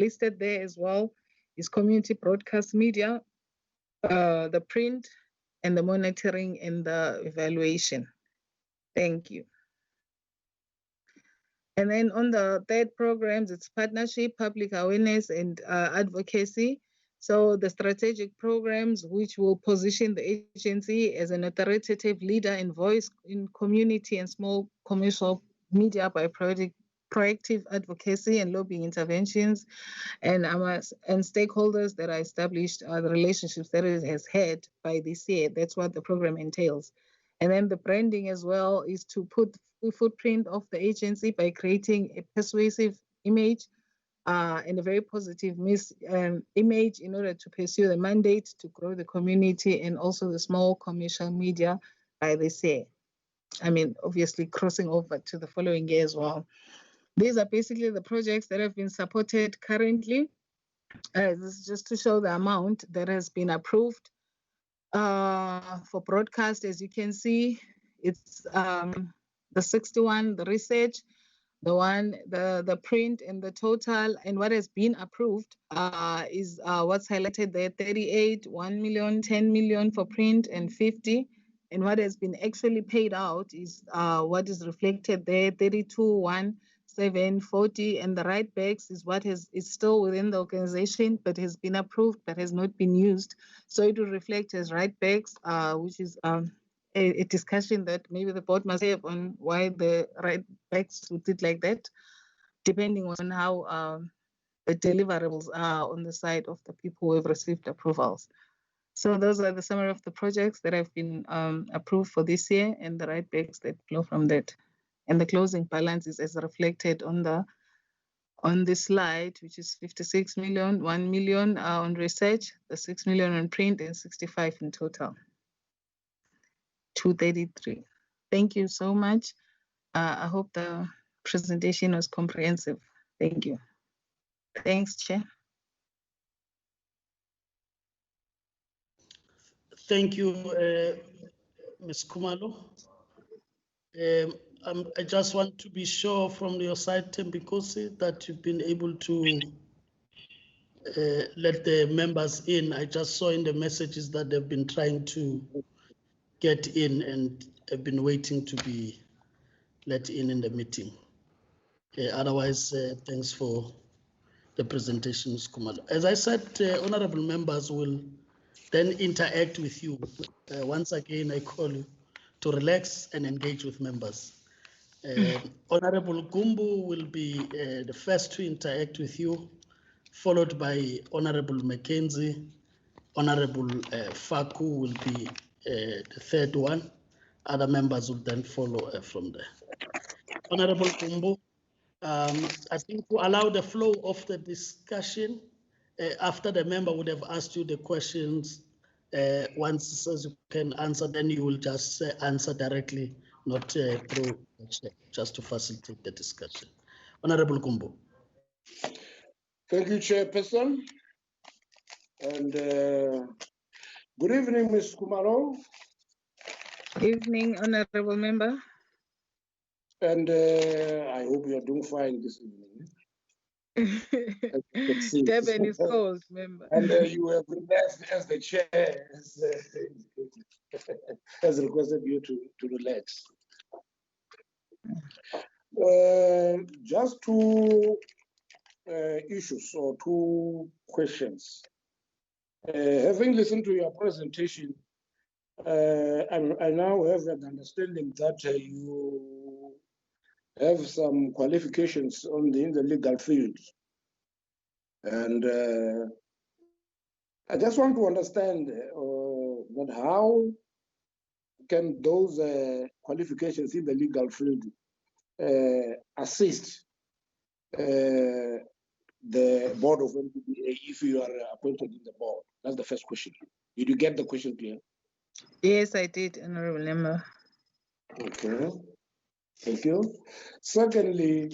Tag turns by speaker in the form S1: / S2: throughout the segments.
S1: listed there as well is community broadcast media, the print, and the monitoring and the evaluation. Thank you. And then on the third programs, it's partnership, public awareness, and advocacy. So the strategic programs, which will position the agency as an authoritative leader and voice in community and small commercial media by proactive advocacy and lobbying interventions, and stakeholders that are established, the relationships that it has had by this year. That's what the program entails. And then the branding as well is to put the footprint of the agency by creating a persuasive image and a very positive image in order to pursue the mandate to grow the community and also the small commercial media by this year. I mean, obviously crossing over to the following year as well. These are basically the projects that have been supported currently. This is just to show the amount that has been approved for broadcast. As you can see, it's the 61, the research, the print, and the total. And what has been approved is what's highlighted there: 38, 1 million, 10 million for print, and 50. And what has been actually paid out is what is reflected there: 32, 1, 7, 40, and the right backs is what is still within the organization, but has been approved, but has not been used. So it will reflect as right backs, which is a discussion that maybe the board must have on why the right backs would it like that, depending on how the deliverables are on the side of the people who have received approvals. So those are the summary of the projects that have been approved for this year and the right backs that flow from that. And the closing balance is as reflected on this slide, which is 56 million, 1 million on research, the 6 million on print, and 65 in total. 233. Thank you so much. I hope the presentation was comprehensive. Thank you. Thanks, Chair.
S2: Thank you, Ms. Khumalo. I just want to be sure from your side, Thembinkosi, that you've been able to let the members in. I just saw in the messages that they've been trying to get in and have been waiting to be let in the meeting. Otherwise, thanks for the presentation, Ms. Khumalo. As I said, honorable members will then interact with you. Once again, I call you to relax and engage with members. Honorable Gumbu will be the first to interact with you, followed by Honorable Mackenzie. Honorable Faku will be the third one. Other members will then follow from there. Honorable Gumbu, I think to allow the flow of the discussion, after the member would have asked you the questions, once you can answer, then you will just answer directly, not through the chat, just to facilitate the discussion. Honorable Gumbu.
S3: Thank you, Chairperson. And good evening, Ms. Khumalo.
S1: Evening, honorable member. And
S3: I hope you are doing fine this evening.
S1: Durban is cold, member.
S3: And you have relaxed as the chair has requested you to relax. Just two issues or two questions. Having listened to your presentation, I now have an understanding that you have some qualifications in the legal field. And I just want to understand that how can those qualifications in the legal field assist the board of MDDA if you are appointed in the board? That's the first question. Did you get the question clear?
S1: Yes, I did, honorable member.
S3: Okay, thank you. Secondly,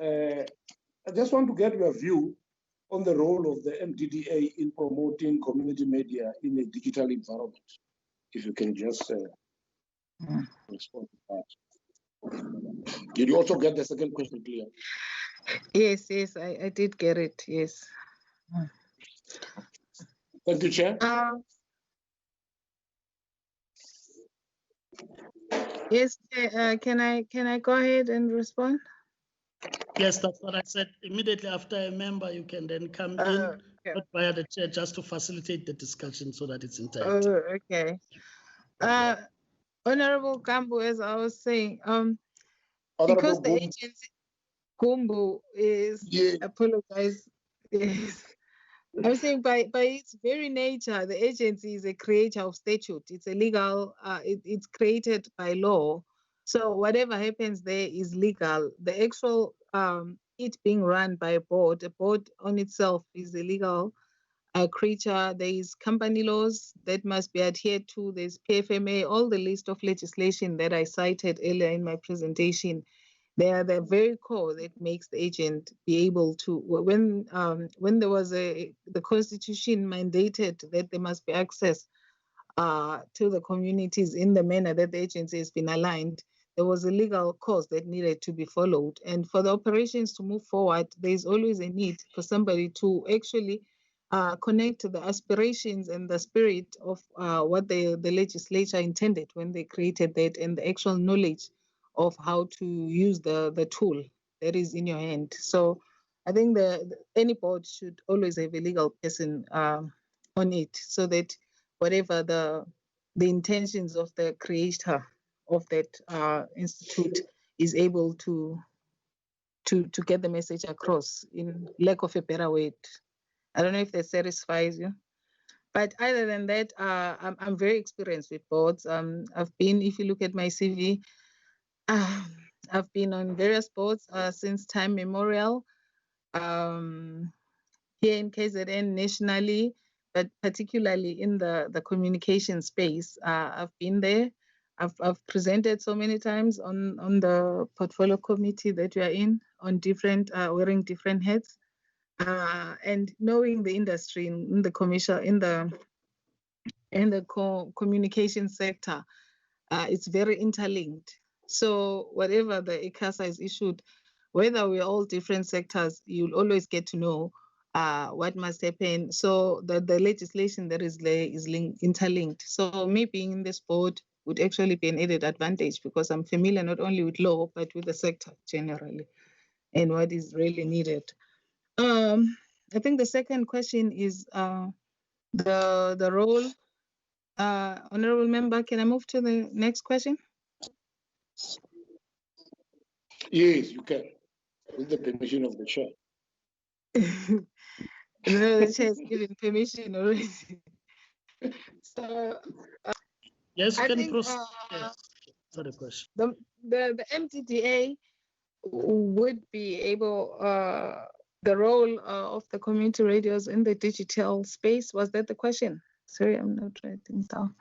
S3: I just want to get your view on the role of the MDDA in promoting community media in a digital environment. If you can just respond to that. Did you also get the second question clear?
S1: Yes, I did get it. Yes.
S3: Thank you, Chair.
S1: Yes. Can I go ahead and respond?
S2: Yes, that's what I said. Immediately after a member, you can then come in,
S1: Okay.
S2: not via the chair, just to facilitate the discussion so that it's interactive.
S1: Okay. Honorable Gambo, as I was saying, because
S3: Honorable
S1: the
S3: Gumbo.
S1: agency Gumbo is
S3: Yeah.
S1: apologize. Yes. I'm saying by its very nature, the agency is a creator of statute. It's a legal, it's created by law. So whatever happens there is legal. The actual, it being run by a board on itself is a legal creature. There is company laws that must be adhered to. There's PFMA, all the list of legislation that I cited earlier in my presentation. They are the very core that makes the agent be able to, when there was the constitution mandated that there must be access to the communities in the manner that the agency has been aligned, there was a legal course that needed to be followed. And for the operations to move forward, there's always a need for somebody to actually connect to the aspirations and the spirit of what the legislature intended when they created that, and the actual knowledge of how to use the tool that is in your hand. So I think any board should always have a legal person on it, so that whatever the intentions of the creator of that institute is able to get the message across, in lack of a better word. I don't know if that satisfies you. But other than that, I'm very experienced with boards. I've been, if you look at my CV, I've been on various boards since time memorial. Here in KZN nationally, but particularly in the communication space. I've been there. I've presented so many times on the portfolio committee that we are in, on different, wearing different hats, and knowing the industry in the commercial, in the communication sector. It's very interlinked. So whatever the ICASA is issued, whether we're all different sectors, you'll always get to know what must happen. So the legislation that is there is interlinked. So me being in this board would actually be an added advantage, because I'm familiar not only with law, but with the sector generally and what is really needed. I think the second question is the role. Honorable member, can I move to the next question?
S3: Yes, you can, with the permission of the chair.
S1: No, the chair has given permission already. So
S2: Yes, you
S1: I
S2: can
S1: think
S2: proceed. Yes. That's the question.
S1: the MDDA would be able, the role of the community radios in the digital space. Was that the question? Sorry, I'm not writing down.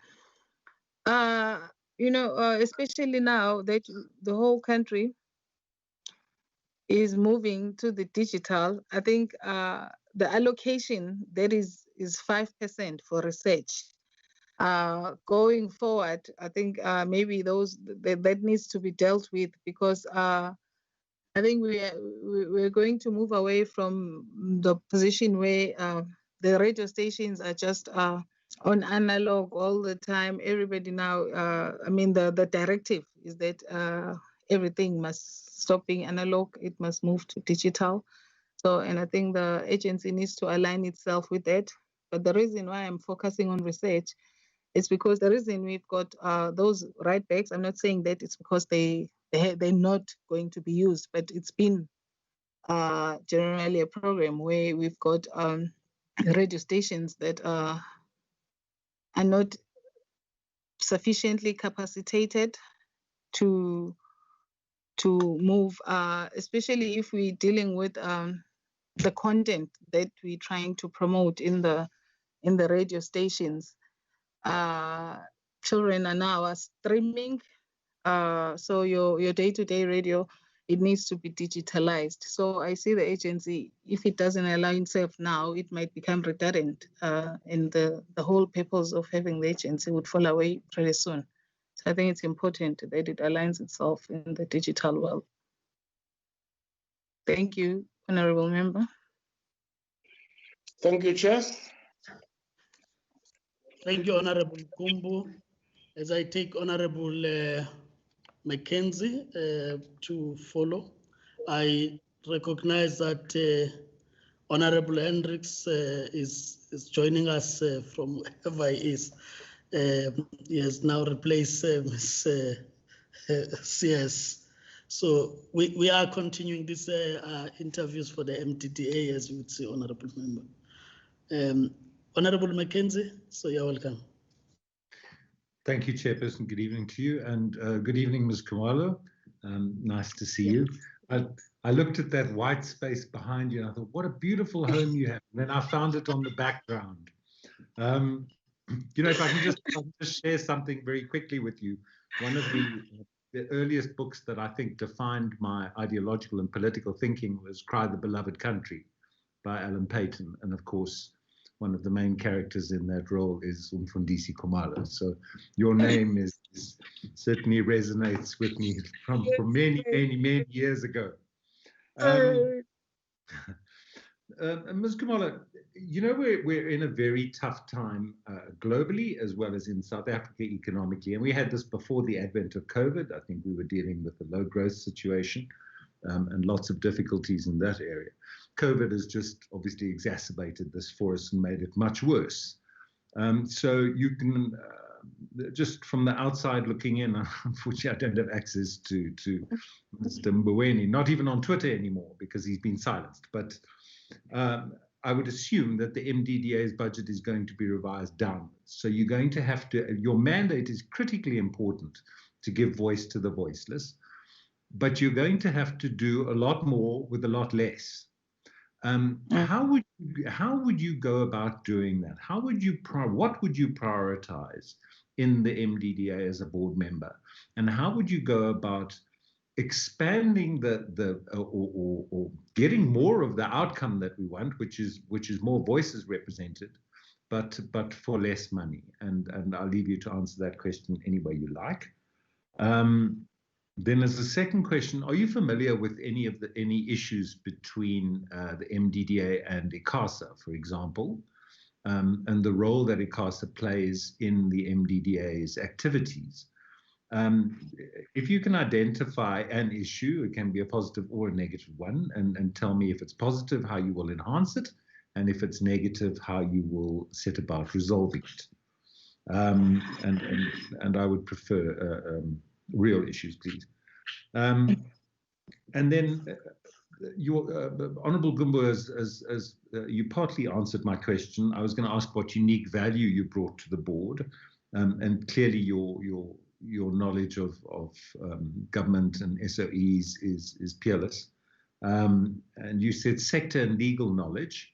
S1: Especially now that the whole country is moving to the digital, I think the allocation that is 5% for research. Going forward, I think maybe that needs to be dealt with, because I think we're going to move away from the position where the radio stations are just on analog all the time. Everybody now, the directive is that everything must stop being analog. It must move to digital. So, and I think the agency needs to align itself with that. But the reason why I'm focusing on research is because the reason we've got those right backs, I'm not saying that it's because they're not going to be used, but it's been generally a program where we've got radio stations that are not sufficiently capacitated to move, especially if we're dealing with the content that we're trying to promote in the radio stations. Children are now streaming, so your day-to-day radio, it needs to be digitalized. So I see the agency, if it doesn't align itself now, it might become redundant, and the whole purpose of having the agency would fall away pretty soon. So I think it's important that it aligns itself in the digital world. Thank you, Honorable Member.
S3: Thank you, Chair.
S2: Thank you, Honorable Kumbu. As I take Honorable Mackenzie to follow, I recognize that Honorable Hendricks is joining us from wherever he is. He has now replaced Ms. CS. So we are continuing these interviews for the MDDA, as you would say, Honorable Member. Honorable Mackenzie, so you're welcome.
S4: Thank you, Chairperson. Good evening to you, and good evening, Ms. Khumalo. Nice to see you. I looked at that white space behind you, and I thought, what a beautiful home you have. And then I found it on the background. You know, if I can just share something very quickly with you. One of the earliest books that I think defined my ideological and political thinking was Cry the Beloved Country by Alan Paton. And of course, one of the main characters in that role is Umfundisi Khumalo. So your name certainly resonates with me from many, many, many years ago. Ms. Khumalo, you know, we're in a very tough time globally as well as in South Africa economically. And we had this before the advent of COVID. I think we were dealing with a low growth situation and lots of difficulties in that area. COVID has just obviously exacerbated this for us and made it much worse. So you can, just from the outside looking in, unfortunately I don't have access to Mr. Mboweni, not even on Twitter anymore because he's been silenced. But I would assume that the MDDA's budget is going to be revised downwards. So you're going to have to, your mandate is critically important to give voice to the voiceless, but you're going to have to do a lot more with a lot less. How would you go about doing that? What would you prioritize in the MDDA as a board member? And how would you go about expanding or getting more of the outcome that we want, which is more voices represented, but for less money? And I'll leave you to answer that question any way you like. Then as a second question, are you familiar with any issues between the MDDA and ICASA, for example, and the role that ICASA plays in the MDDA's activities? If you can identify an issue, it can be a positive or a negative one, and tell me if it's positive, how you will enhance it, and if it's negative, how you will set about resolving it. And I would prefer real issues, please. And then your Honourable Gumbo, as you partly answered my question. I was going to ask what unique value you brought to the board, and clearly your knowledge of government and SOEs is peerless. And you said sector and legal knowledge.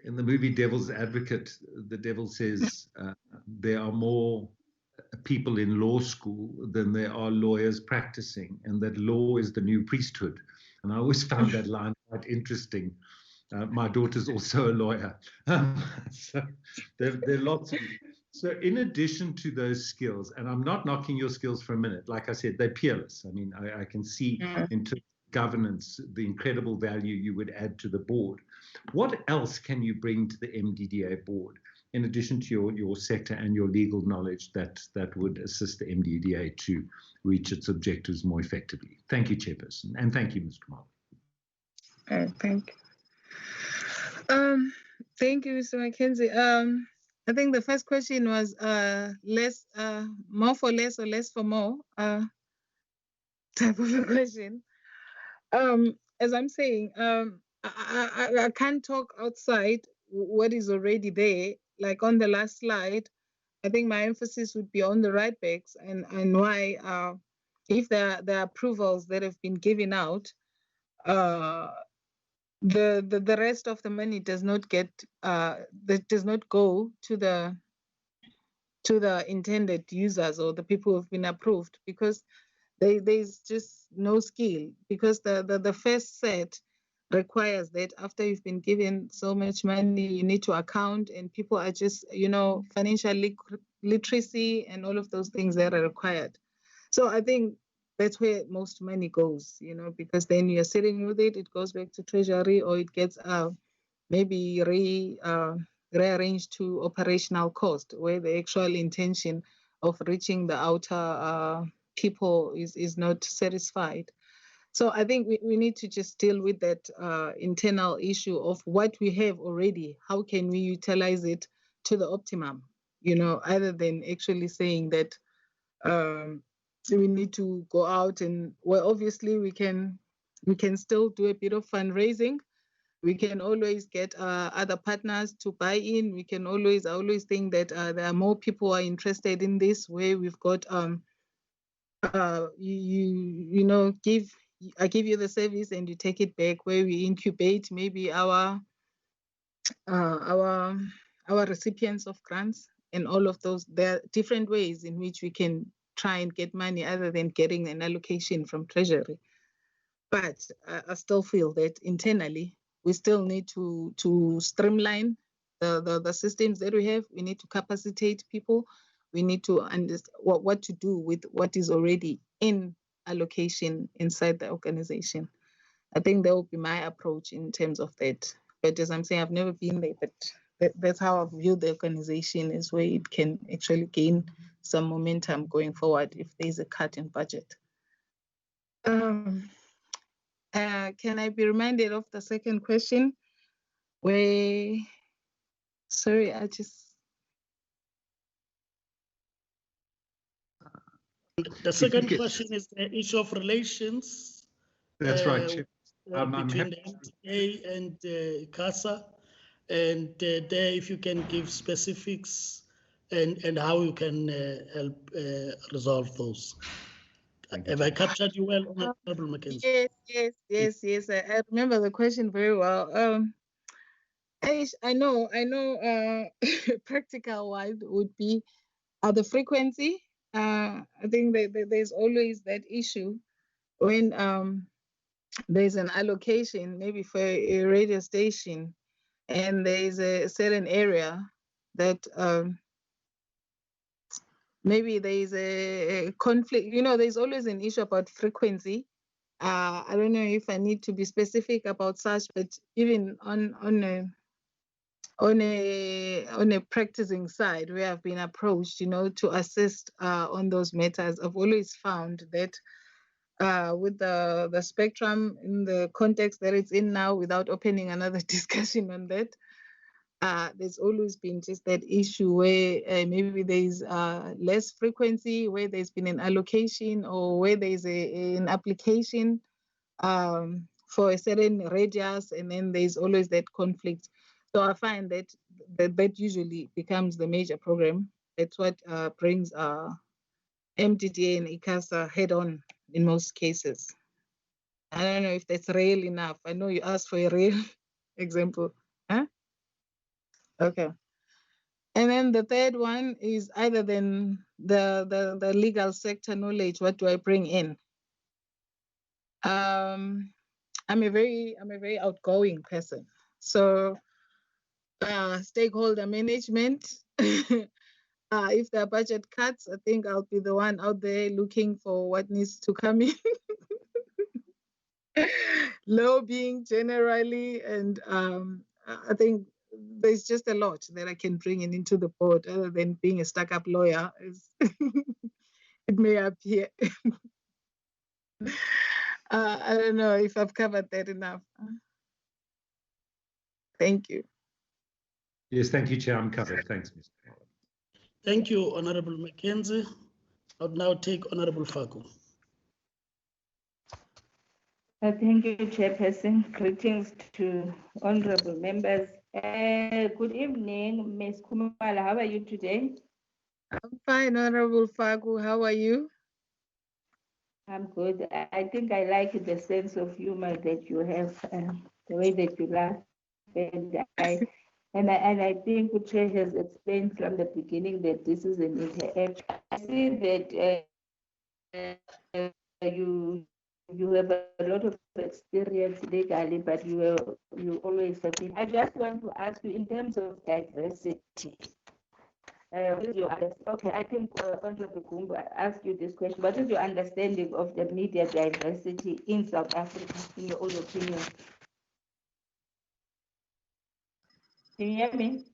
S4: In the movie Devil's Advocate, the devil says there are more people in law school than there are lawyers practicing, and that law is the new priesthood. And I always found that line quite interesting. My daughter's also a lawyer. So there are lots of. So in addition to those skills, and I'm not knocking your skills for a minute, like I said, they're peerless. I mean, I can see in terms of governance the incredible value you would add to the board. What else can you bring to the MDDA board in addition to your sector and your legal knowledge that would assist the MDDA to reach its objectives more effectively? Thank you, Chairperson, and thank you, Ms. Khumalo.
S1: Thank you. Thank you, Mr. Mackenzie. I think the first question was more for less or less for more type of a question. As I'm saying, I can't talk outside what is already there. Like on the last slide, I think my emphasis would be on the write-backs and why, if there are approvals that have been given out, the rest of the money does not go to the intended users or the people who have been approved, because there's just no skill, because the first set requires that after you've been given so much money, you need to account, and people are just, financial literacy and all of those things that are required. So I think that's where most money goes, you know, because then you're sitting with it, it goes back to treasury, or it gets maybe rearranged to operational cost, where the actual intention of reaching the outer people is not satisfied. So I think we need to just deal with that internal issue of what we have already. How can we utilize it to the optimum, you know, other than actually saying that so we need to go out and, well, obviously we can still do a bit of fundraising. We can always get other partners to buy in. We can always, I always think that there are more people who are interested in this, where we've got you know, I give you the service and you take it back, where we incubate maybe our recipients of grants and all of those. There are different ways in which we can try and get money other than getting an allocation from Treasury. But I still feel that internally we still need to streamline the systems that we have. We need to capacitate people. We need to understand what to do with what is already in allocation inside the organization. I think that would be my approach in terms of that. But as I'm saying, I've never been there, but that's how I view the organization, is where it can actually gain some momentum going forward if there's a cut in budget. Can I be reminded of the second question? Where, sorry, I just.
S2: The second question is the issue of relations.
S4: That's right, Chair.
S2: Between the MDDA and ICASA, and there, if you can give specifics and how you can help resolve those. Have I captured you well, Honorable Mackenzie?
S1: Yes. I remember the question very well. I know. Practical wise would be the frequency. I think that there's always that issue when there's an allocation, maybe for a radio station, and there's a certain area that maybe there's a conflict. You know, there's always an issue about frequency. I don't know if I need to be specific about such, but even on a practicing side, we have been approached, you know, to assist on those matters. I've always found that with the spectrum in the context that it's in now, without opening another discussion on that, there's always been just that issue where maybe there's less frequency, where there's been an allocation, or where there's an application for a certain radius, and then there's always that conflict. So I find that usually becomes the major program. That's what brings MDDA and ICASA head on in most cases. I don't know if that's real enough. I know you asked for a real example. Huh? Okay. And then the third one is either then the legal sector knowledge. What do I bring in? I'm a very outgoing person. So stakeholder management. If there are budget cuts, I think I'll be the one out there looking for what needs to come in. Lobbying generally, and I think there's just a lot that I can bring into the board, other than being a stuck-up lawyer, as it may appear. I don't know if I've covered that enough. Thank you.
S4: Yes, thank you, Chair. I'm covered. Thanks, Mr.
S2: Thank you, Honorable Mackenzie. I'll now take Honorable Faku.
S5: Thank you, Chairperson. Greetings to honorable members. Good evening, Ms. Kumala. How are you today?
S1: I'm fine, Honorable Faku. How are you?
S5: I'm good. I think I like the sense of humor that you have, the way that you laugh. And I think the Chair has explained from the beginning that this is an interaction. I see that you have a lot of experience legally, but you always have been. I just want to ask you, in terms of diversity, Okay, I think Honorable Gumbo asked you this question. What is your understanding of the media diversity in South Africa, in your own opinion? Can you hear me?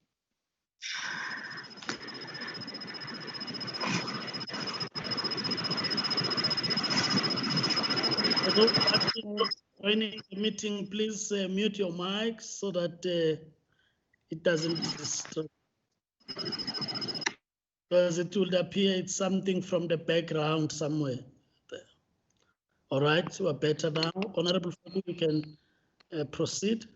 S2: Joining the meeting, please mute your mic so that it doesn't distract. Because it will appear it's something from the background somewhere there. All right, we're better now. Honorable Fabu, you can proceed.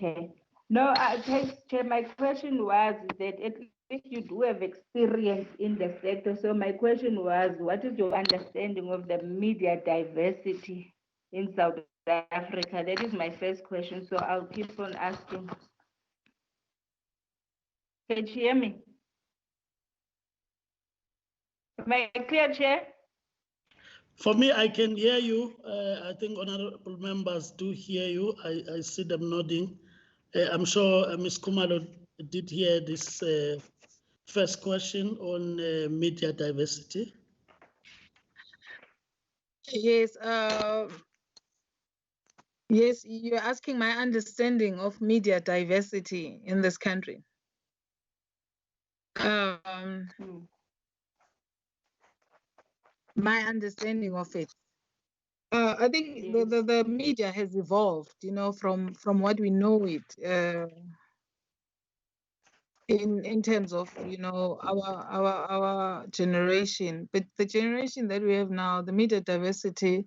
S5: Okay. No, Chair, my question was that at least you do have experience in the sector. So my question was, what is your understanding of the media diversity in South Africa? That is my first question. So I'll keep on asking. Can you hear me? Am I clear, Chair?
S2: For me, I can hear you. I think honorable members do hear you. I see them nodding. I'm sure Ms. Kumalo did hear this first question on media diversity.
S1: Yes, yes, you're asking my understanding of media diversity in this country. My understanding of it. I think
S5: Yes.
S1: the media has evolved, you know, from what we know it in terms of, you know, our generation. But the generation that we have now, the media diversity,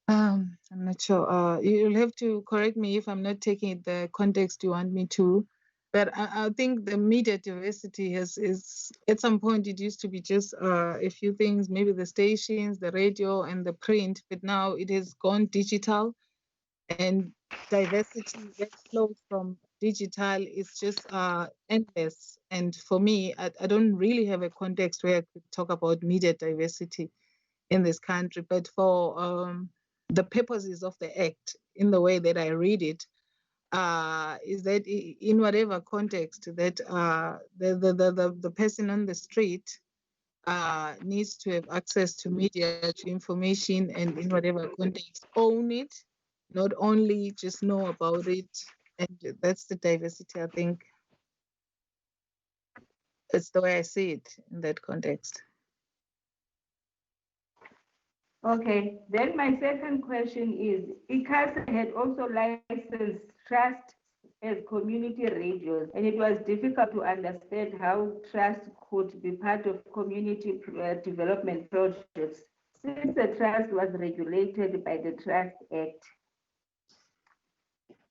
S1: I'm not sure. You'll have to correct me if I'm not taking it the context you want me to. But I think the media diversity is at some point it used to be just a few things, maybe the stations, the radio, and the print. But now it has gone digital, and diversity that flows from digital is just endless. And for me, I don't really have a context where I could talk about media diversity in this country. But for the purposes of the act, in the way that I read it, is that in whatever context that the person on the street needs to have access to media, to information, and in whatever context, own it, not only just know about it. And that's the diversity, I think. It's the way I see it in that context.
S5: Okay, then my second question is, ICASA had also licensed trust as community radios, and it was difficult to understand how trust could be part of community development projects, since the trust was regulated by the Trust Act.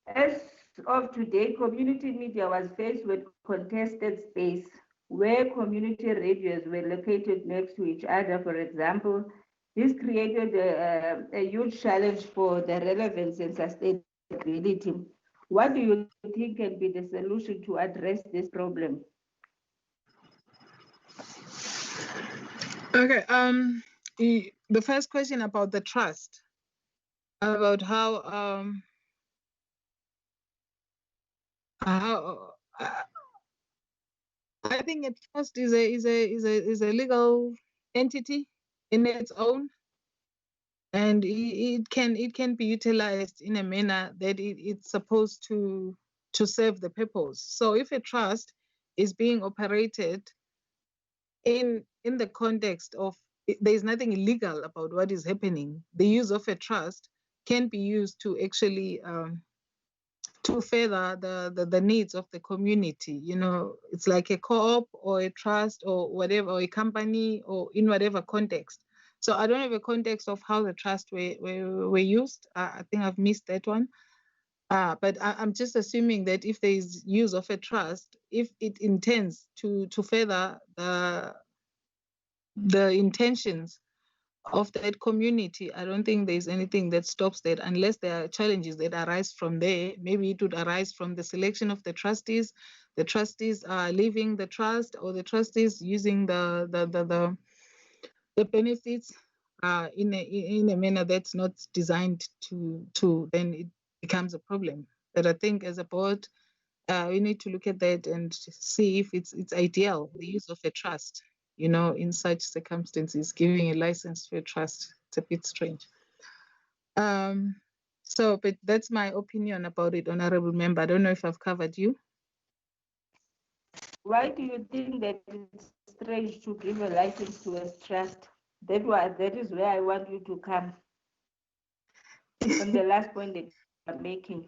S5: As of today, community media was faced with contested space where community radios were located next to each other, for example. This created a huge challenge for the relevance and sustainability. What do you think can be the solution to address this problem?
S1: Okay. The first question about the trust, about how I think a trust is a legal entity in its own, and it can be utilized in a manner that it's supposed to serve the purpose. So if a trust is being operated in the context of, there is nothing illegal about what is happening. The use of a trust can be used to actually to further the needs of the community. You know, it's like a co-op or a trust or whatever, or a company, or in whatever context. So I don't have a context of how the trust were used. I think I've missed that one. But I'm just assuming that if there is use of a trust, if it intends to further the intentions of that community, I don't think there's anything that stops that, unless there are challenges that arise from there. Maybe it would arise from the selection of the trustees are leaving the trust, or the trustees using the benefits in a manner that's not designed to then it becomes a problem. But I think as a board, We need to look at that and see if it's ideal, the use of a trust, you know, in such circumstances. Giving a license to a trust, it's a bit strange. But that's my opinion about it, Honorable Member. I don't know if I've covered you.
S5: Why do you think that it's strange to give a license to a trust? That is where I want you to come on the last point that you're making.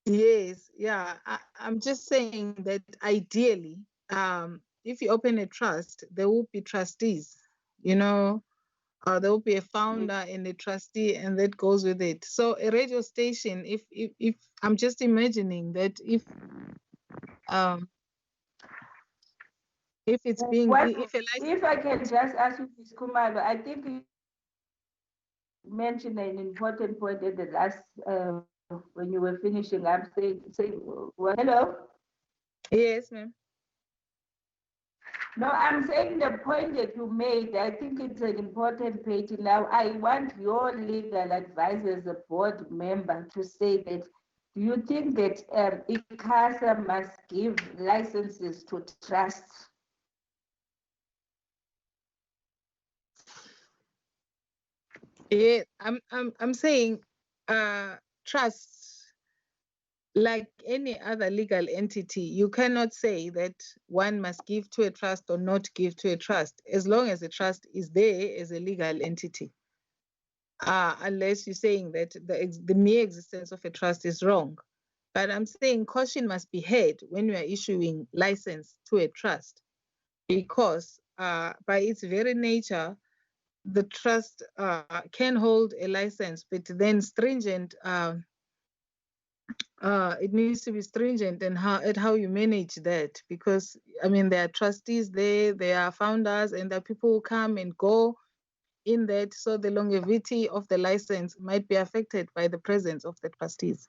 S1: Yes, yeah. I'm just saying that ideally, if you open a trust, there will be trustees, you know, there will be a founder and a trustee, and that goes with it. So a radio station, if I'm just imagining that if it's being
S5: If I can just ask you, Ms. Kumalo, I think you mentioned an important point at the last when you were finishing up. Well, hello.
S1: Yes, ma'am.
S5: No, I'm saying the point that you made, I think it's an important page. Now, I want your legal advice as a board member to say that, do you think that ICASA must give licenses to trusts?
S1: Yeah, I'm saying trusts, like any other legal entity, you cannot say that one must give to a trust or not give to a trust, as long as the trust is there as a legal entity. Unless you're saying that the mere existence of a trust is wrong. But I'm saying caution must be had when you are issuing license to a trust, because by its very nature, the trust can hold a license, but then stringent. It needs to be stringent and how you manage that, because I mean there are trustees there are founders, and there are people who come and go in that. So the longevity of the license might be affected by the presence of the trustees.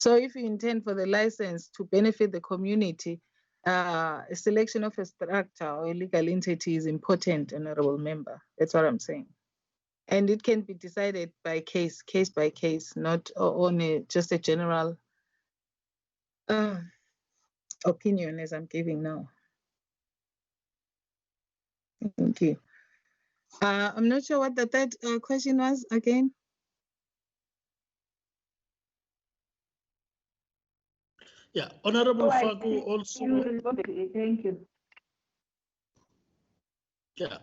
S1: So if you intend for the license to benefit the community, a selection of a structure or a legal entity is important, Honorable Member. That's what I'm saying. And it can be decided by case by case, not on just a general opinion as I'm giving now. Thank you. I'm not sure what the third question was again.
S2: Yeah, Honorable Faku also.
S5: Thank you.
S2: Yeah.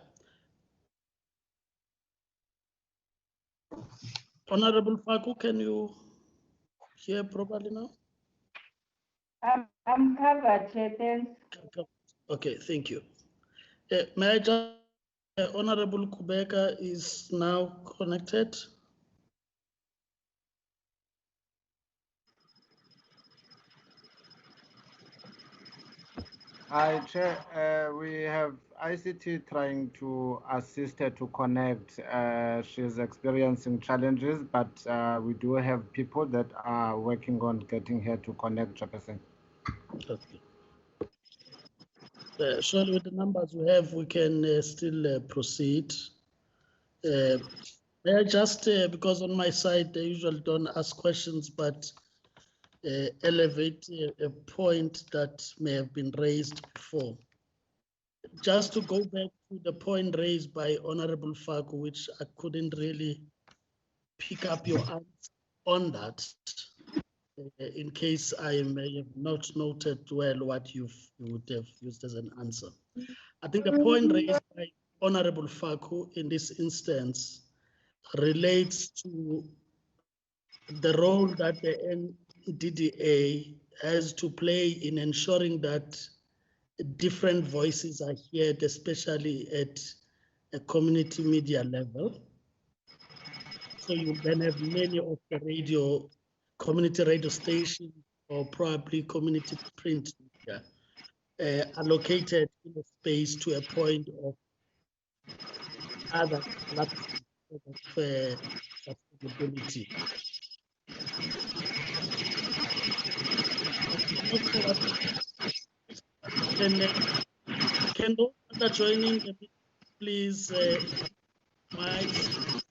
S2: Honorable Faku, can you hear properly now?
S5: I'm covered, thanks.
S2: Okay, thank you. May I just, Honorable Kubeka is now connected.
S6: Hi, Chair. We have ICT trying to assist her to connect. She's experiencing challenges, but we do have people that are working on getting her to connect, Chairperson.
S2: Okay. Surely with the numbers we have, we can still proceed. May I just, because on my side, they usually don't ask questions, but elevate a point that may have been raised before. Just to go back to the point raised by Honorable Faku, which I couldn't really pick up your answer on that, in case I may have not noted well what you would have used as an answer. I think the point raised by Honorable Faku in this instance relates to the role that the MDDA has to play in ensuring that different voices are heard, especially at a community media level. So you then have many of the community radio stations, or probably community print media, allocated in a space to a point of other sustainability. Can those that are joining, please, mics,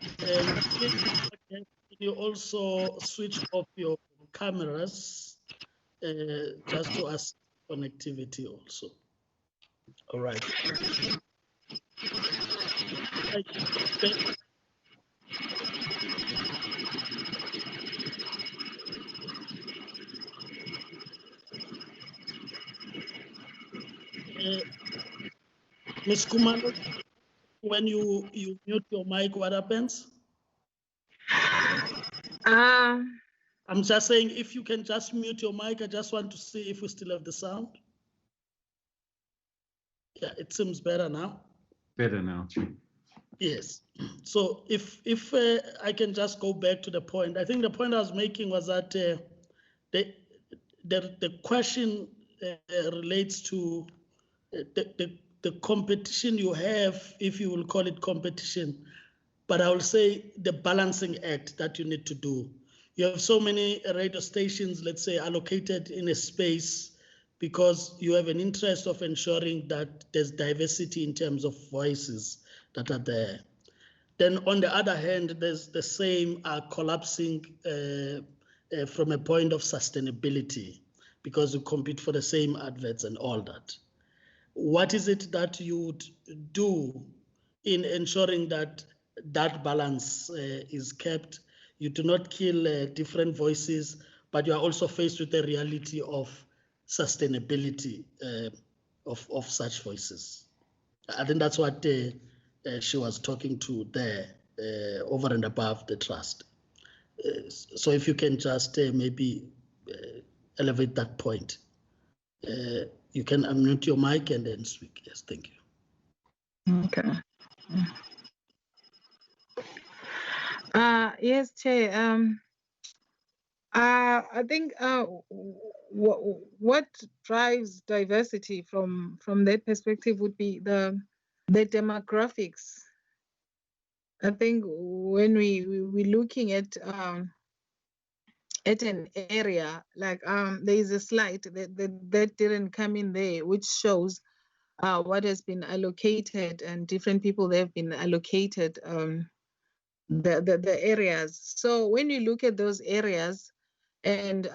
S2: and please, can you also switch off your cameras just to assist connectivity also. All right. Ms. Kumalo, when you mute your mic, what happens? I'm just saying, if you can just mute your mic, I just want to see if we still have the sound. Yeah, it seems better now.
S4: Better now.
S2: Yes. So if I can just go back to the point, I think the point I was making was that the question relates to the competition you have, if you will call it competition, but I will say the balancing act that you need to do. You have so many radio stations, let's say, allocated in a space because you have an interest of ensuring that there's diversity in terms of voices that are there. Then on the other hand, there's the same collapsing from a point of sustainability because you compete for the same adverts and all that. What is it that you would do in ensuring that that balance is kept? You do not kill different voices, but you are also faced with the reality of sustainability of such voices. I think that's what she was talking to there, over and above the trust. So if you can just maybe elevate that point. You can unmute your mic and then speak. Yes, thank you.
S1: Okay. Yes, Chair. I think what drives diversity from that perspective would be the demographics. I think when we're looking at an area, like there is a slide that didn't come in there, which shows what has been allocated and different people that have been allocated the areas. So when you look at those areas and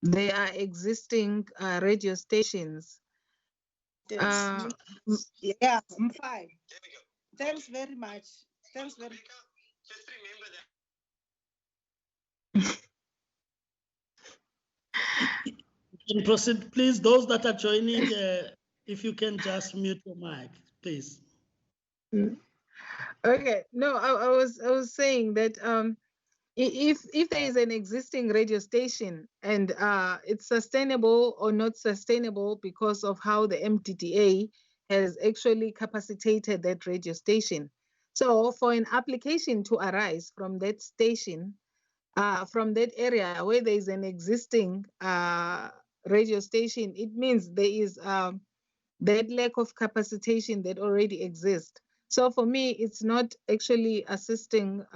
S1: there are existing radio stations.
S7: Yeah, I'm fine. Thanks very much. Thanks very much. Just remember
S2: that. You can proceed, please. Those that are joining, if you can just mute your mic, please.
S1: Okay. No, I was saying that if there is an existing radio station and it's sustainable or not sustainable because of how the MDDA has actually capacitated that radio station. So for an application to arise from that station, from that area where there is an existing radio station, it means there is that lack of capacitation that already exists. So for me, it's not actually assisting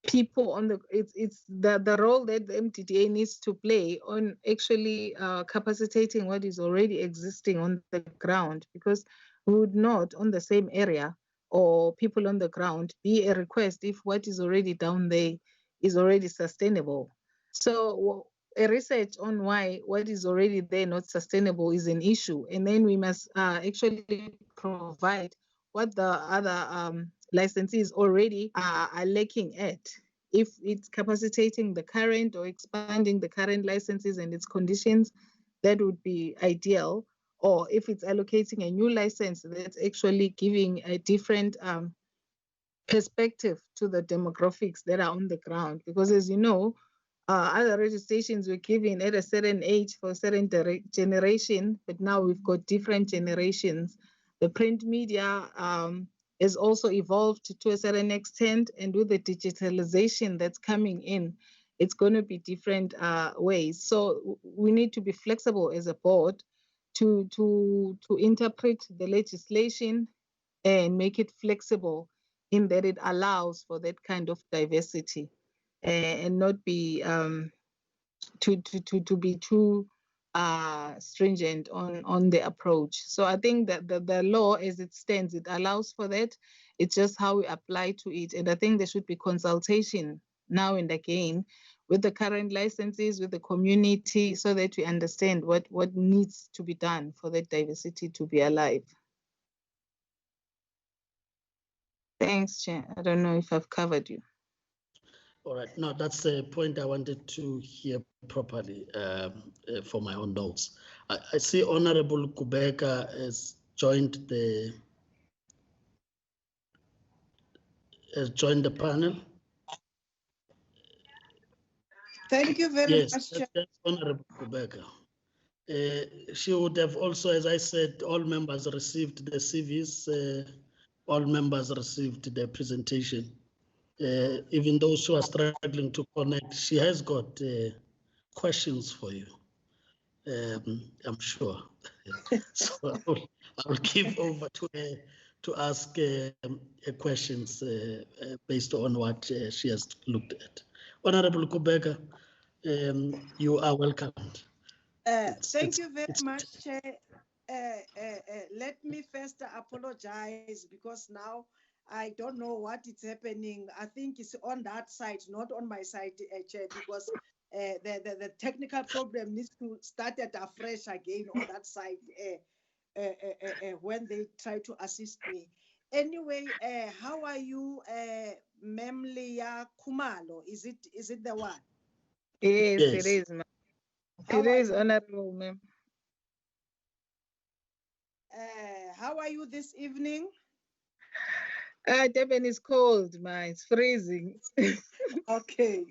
S1: people on the, it's the role that the MDDA needs to play on actually capacitating what is already existing on the ground, because we would not on the same area or people on the ground be a request if what is already down there is already sustainable. So a research on why what is already there not sustainable is an issue, and then we must actually provide what the other licensees already are lacking at. If it's capacitating the current or expanding the current licenses and its conditions, that would be ideal. Or if it's allocating a new license that's actually giving a different perspective to the demographics that are on the ground. Because as you know, other radio stations were given at a certain age for a certain generation, but now we've got different generations. The print media has also evolved to a certain extent, and with the digitalization that's coming in, it's going to be different ways. So we need to be flexible as a board to interpret the legislation and make it flexible in that it allows for that kind of diversity, and not be to be too stringent on the approach. So I think that the law as it stands, it allows for that. It's just how we apply to it. And I think there should be consultation now and again with the current licenses, with the community, so that we understand what needs to be done for that diversity to be alive. Thanks, Chair. I don't know if I've covered you.
S2: All right. No, that's the point I wanted to hear properly for my own notes. I see Honorable Kubeka has joined the panel.
S7: Thank you very much, Chair.
S2: Yes, Honorable Kubeka. She would have also, as I said, all members received the CVs, all members received the presentation. Even those who are struggling to connect, she has got questions for you, I'm sure. So I will give over to her to ask questions based on what she has looked at. Honorable Kubeka, you are welcomed.
S7: Thank you very much, Chair. Let me first apologize because now I don't know what is happening. I think it's on that side, not on my side, Chair, because the technical problem needs to start at afresh again on that side when they try to assist me. Anyway, how are you, Ma'am Leah Kumalo? Is it the one?
S1: Yes, it is, ma'am. It is, Honorable Ma'am.
S7: How are you this evening?
S1: Durban is cold, ma. It's freezing.
S7: Okay.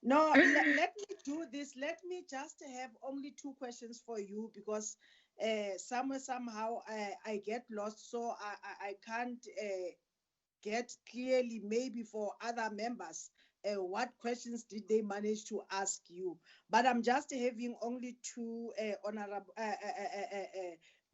S7: No, let me do this. Let me just have only 2 questions for you because somehow I get lost, so I can't get clearly maybe for other members what questions did they manage to ask you. But I'm just having only 2 Honorable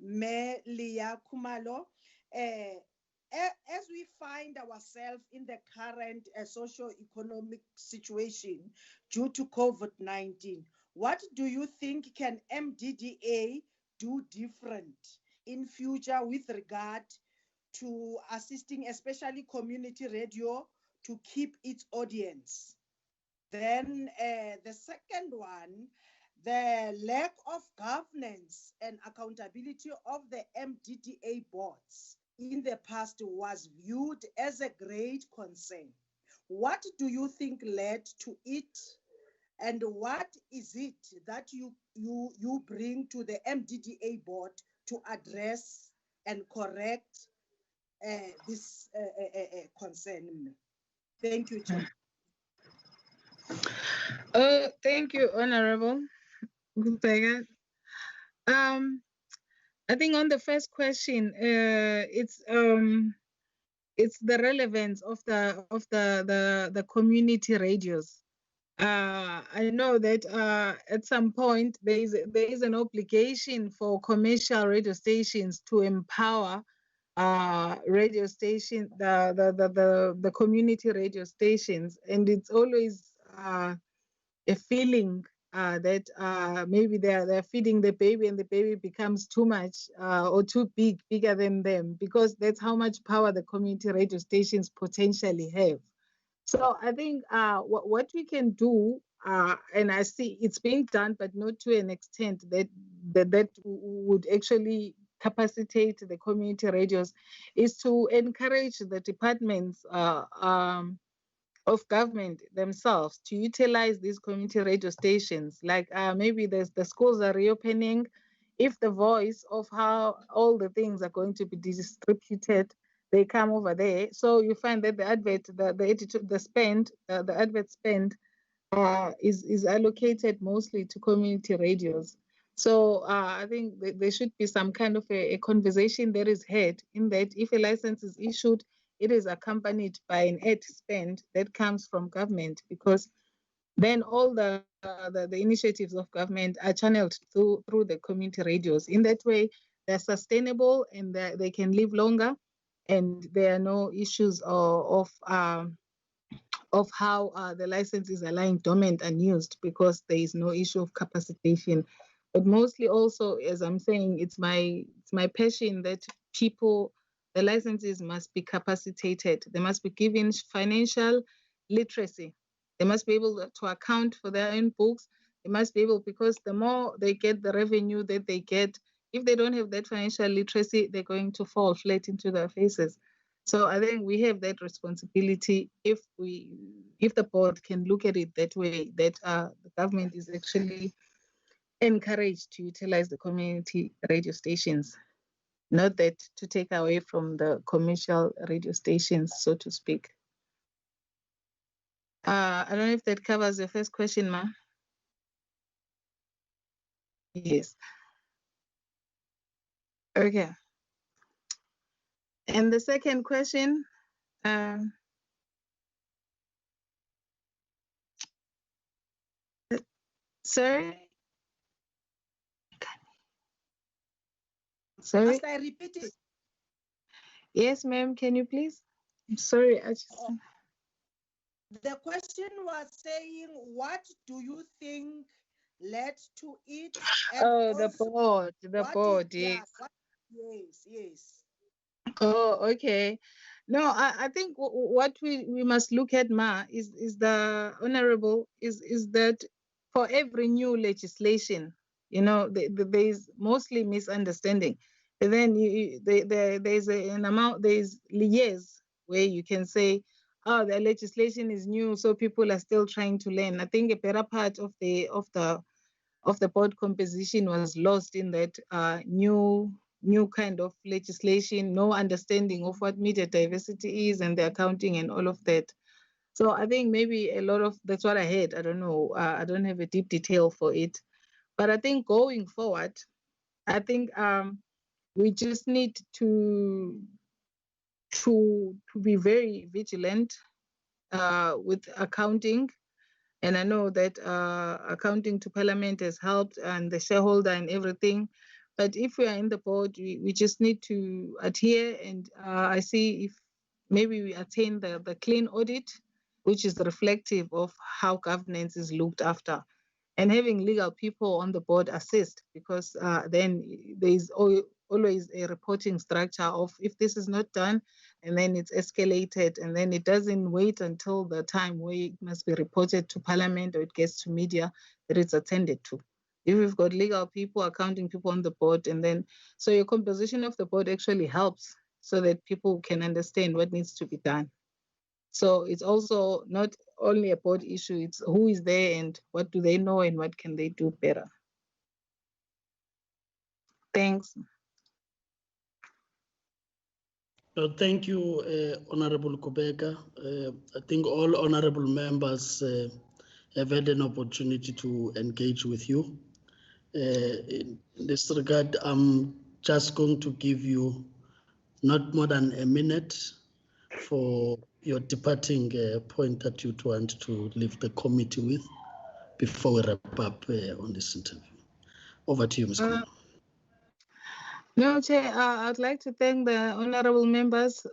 S7: Mayor Leah Kumalo. As we find ourselves in the current socio-economic situation due to COVID-19, what do you think can MDDA do different in future with regard to assisting especially community radio to keep its audience? Then the second one, the lack of governance and accountability of the MDDA boards in the past was viewed as a great concern. What do you think led to it? And what is it that you bring to the MDDA board to address and correct this concern? Thank you, Chair.
S1: Thank you, Honorable Kubeka. I think on the first question, it's the relevance of the community radios. I know that at some point there is an obligation for commercial radio stations to empower radio station, the community radio stations, and it's always a feeling that maybe they're feeding the baby and the baby becomes too much or too bigger than them, because that's how much power the community radio stations potentially have. So I think what we can do, and I see it's being done, but not to an extent that would actually capacitate the community radios, is to encourage the departments of government themselves to utilize these community radio stations. Like maybe the schools are reopening. If the voice of how all the things are going to be distributed, they come over there. So you find that the advert, the advert spend is allocated mostly to community radios. So I think there should be some kind of a conversation that is had, in that if a license is issued, it is accompanied by an ad spend that comes from government, because then all the initiatives of government are channeled through the community radios. In that way, they're sustainable and they can live longer, and there are no issues of how the licenses are lying dormant unused, because there is no issue of capacitation. But mostly also, as I'm saying, it's my passion that the licenses must be capacitated. They must be given financial literacy They must be able to account for their own books. They must be able, because the more they get the revenue that they get, if they don't have that financial literacy, they're going to fall flat into their faces. So I think we have that responsibility if the board can look at it that way, that the government is actually encouraged to utilize the community radio stations, not that to take away from the commercial radio stations, so to speak. I don't know if that covers your first question, Ma. Yes. Okay. And the second question, sorry? Sorry?
S7: Must I repeat it?
S1: Yes, ma'am. Can you please? I'm sorry.
S7: The question was saying, what do you think led to it? And
S1: the board. The board, yes.
S7: Yes.
S1: Oh, okay. No, I think what we must look at, Ma, is the honorable, is that for every new legislation, there's mostly misunderstanding. And then there's an amount, there's years where you can say, oh, the legislation is new, so people are still trying to learn. I think a better part of the board composition was lost in that new kind of legislation, no understanding of what media diversity is and the accounting and all of that. So I think maybe that's what I heard. I don't know. I don't have a deep detail for it. But I think going forward, I think we just need to be very vigilant with accounting. And I know that accounting to Parliament has helped, and the shareholder and everything. But if we are in the board, we just need to adhere. And I see if maybe we attain the clean audit, which is reflective of how governance is looked after. And having legal people on the board assist, because then there's always a reporting structure of if this is not done, and then it's escalated, and then it doesn't wait until the time where it must be reported to Parliament or it gets to media that it's attended to. If we've got legal people, accounting people on the board, and then so your composition of the board actually helps so that people can understand what needs to be done. So it's also not only a board issue, it's who is there and what do they know and what can they do better. Thanks.
S2: Thank you, Honorable Kubeka. I think all honorable members have had an opportunity to engage with you. In this regard, I'm just going to give you not more than a minute for your departing point that you'd want to leave the committee with before we wrap up on this interview. Over to you, Ms. Kumalo.
S1: No, Chair, I'd like to thank the honorable members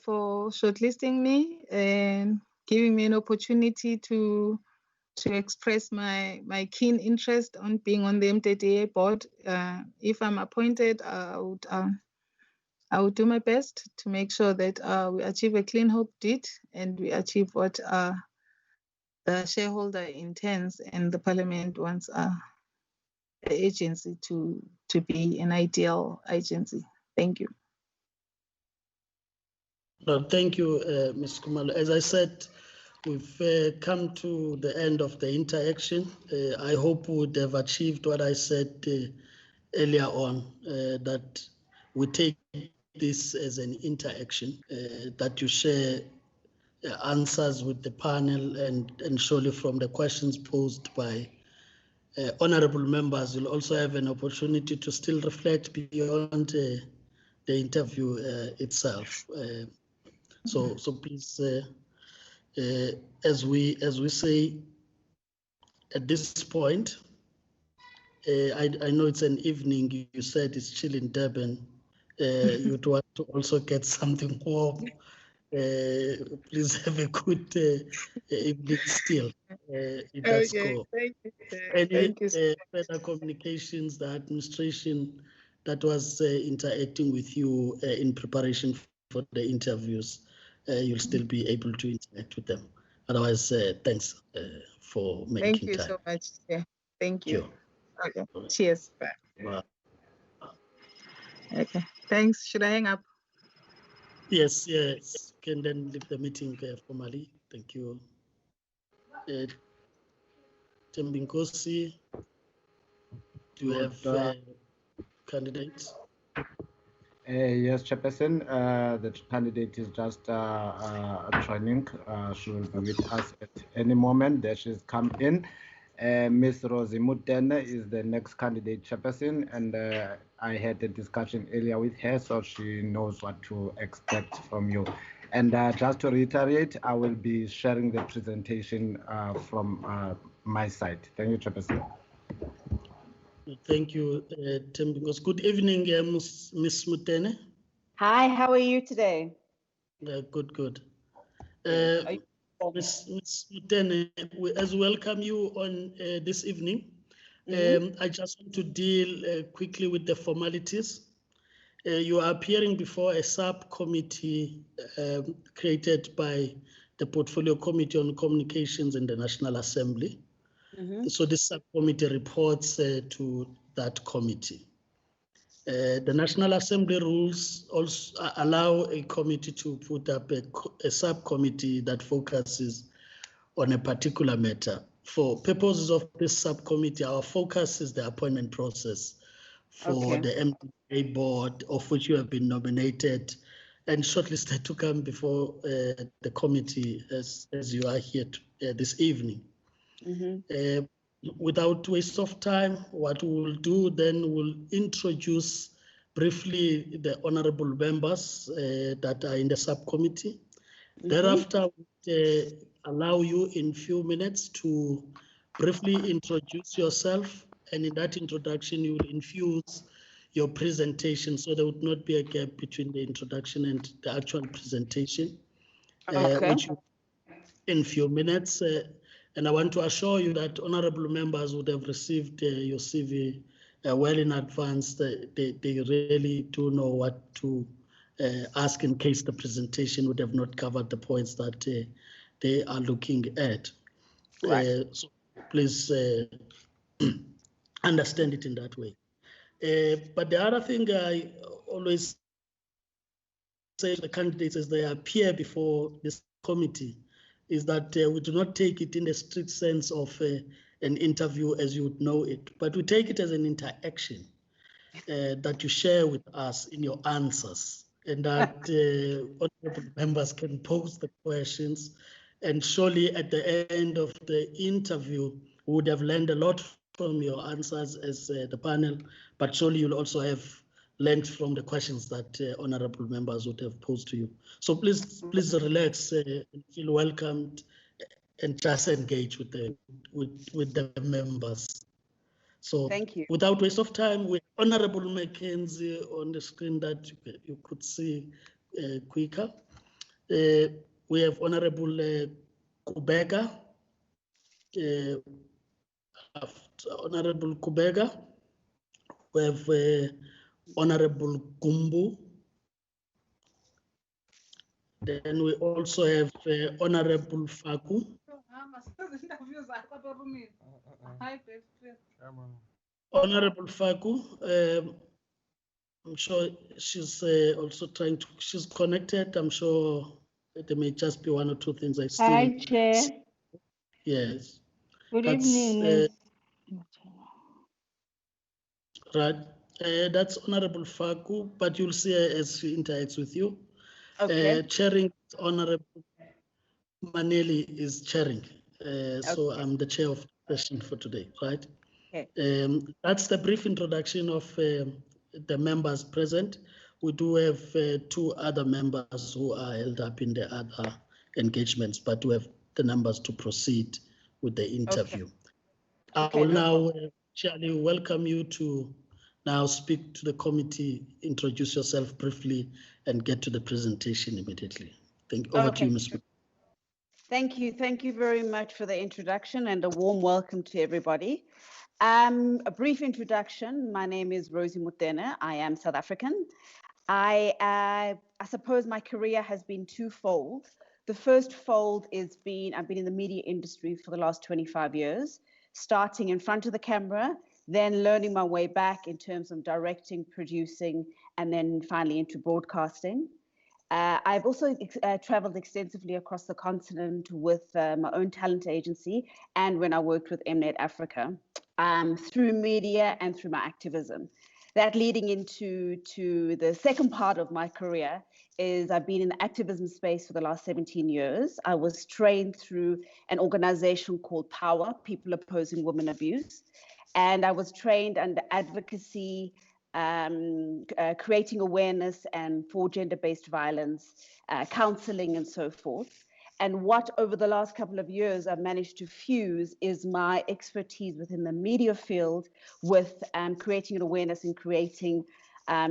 S1: for shortlisting me and giving me an opportunity to express my keen interest on being on the MDDA board. If I'm appointed, I would do my best to make sure that we achieve a clean hope deed and we achieve what the shareholder intends and the Parliament wants the agency to be an ideal agency. Thank you.
S2: Thank you, Ms. Kumalo. As I said, we've come to the end of the interaction. I hope we would have achieved what I said earlier on, that we take this as an interaction, that you share answers with the panel, and surely from the questions posed by honorable members, you'll also have an opportunity to still reflect beyond the interview itself. So please, as we say at this point, I know it's an evening. You said it's chill in Durban. You'd want to also get something warm. Please have a good evening still. In that score.
S1: Thank you.
S2: Any
S1: Thank you.
S2: further communications, the administration that was interacting with you in preparation for the interviews, you'll still be able to interact with them. Otherwise, thanks for making time.
S1: Thank you so much. Yeah. Thank you. Okay. Cheers. Bye.
S2: Bye.
S1: Okay. Thanks. Should I hang up?
S2: Yes, yes. Can then leave the meeting formally. Thank you. Tembinkosi, do you have candidates?
S6: Yes, Chairperson, the candidate is just joining. She will be with us at any moment that she's come in. Ms. Rosie Mutene is the next candidate, Chairperson, and I had a discussion earlier with her, so she knows what to expect from you. And just to reiterate, I will be sharing the presentation from my side. Thank you, Chairperson.
S2: Thank you, Tembingos. Good evening, Ms. Mutene.
S8: Hi, how are you today?
S2: Good, good. Ms. Mutene, as we welcome you on this evening, I just want to deal quickly with the formalities. You are appearing before a subcommittee created by the Portfolio Committee on Communications in the National Assembly. So this subcommittee reports to that committee. The National Assembly rules also allow a committee to put up a subcommittee that focuses on a particular matter. For purposes of this subcommittee, our focus is the appointment process for the MDDA board, of which you have been nominated and shortlisted to come before the committee as you are here this evening. Without waste of time, what we will do then, we'll introduce briefly the honorable members that are in the subcommittee. Thereafter, we'll allow you in few minutes to briefly introduce yourself, and in that introduction, you will infuse your presentation, so there would not be a gap between the introduction and the actual presentation, which you, in few minutes. And I want to assure you that honorable members would have received your CV well in advance. They really do know what to ask in case the presentation would have not covered the points that they are looking at. So please understand it in that way. But the other thing I always say to the candidates as they appear before this committee is that we do not take it in the strict sense of an interview as you would know it, but we take it as an interaction that you share with us in your answers, and that honorable members can pose the questions. And surely at the end of the interview, we would have learned a lot from your answers as the panel, but surely you'll also have learned from the questions that honorable members would have posed to you. So please relax and feel welcomed, and just engage with the members. So
S8: thank you.
S2: Without waste of time, with Honorable Mackenzie on the screen that you could see quicker. We have Honorable Kubega. After Honorable Kubega, we have Honorable Gumbu. Then we also have Honorable Faku. Honorable Faku, I'm sure she's also trying to, she's connected. I'm sure there may just be one or two things I still.
S5: Hi, Chair.
S2: Yes.
S5: Good
S2: That's,
S5: evening.
S2: Right. That's Honorable Faku, but you'll see her as she interacts with you.
S8: Okay.
S2: Chairing, Honorable Maneli is chairing. So I'm the chair of the session for today, right?
S8: Okay.
S2: That's the brief introduction of the members present. We do have two other members who are held up in the other engagements, but we have the numbers to proceed with the interview. I will now Charlie, welcome you to now speak to the committee, introduce yourself briefly, and get to the presentation immediately. Over to you, Ms.
S8: Thank you. Thank you very much for the introduction and a warm welcome to everybody. A brief introduction. My name is Rosie Mutene. I am South African. I suppose my career has been twofold. The first fold is I've been in the media industry for the last 25 years, starting in front of the camera, then learning my way back in terms of directing, producing, and then finally into broadcasting. I've also traveled extensively across the continent with my own talent agency and when I worked with MNet Africa, through media and through my activism. That leading into the second part of my career is I've been in the activism space for the last 17 years. I was trained through an organization called Power, People Opposing Women Abuse. And I was trained under advocacy, creating awareness and for gender-based violence, counseling and so forth. And what over the last couple of years I've managed to fuse is my expertise within the media field with creating an awareness and creating, I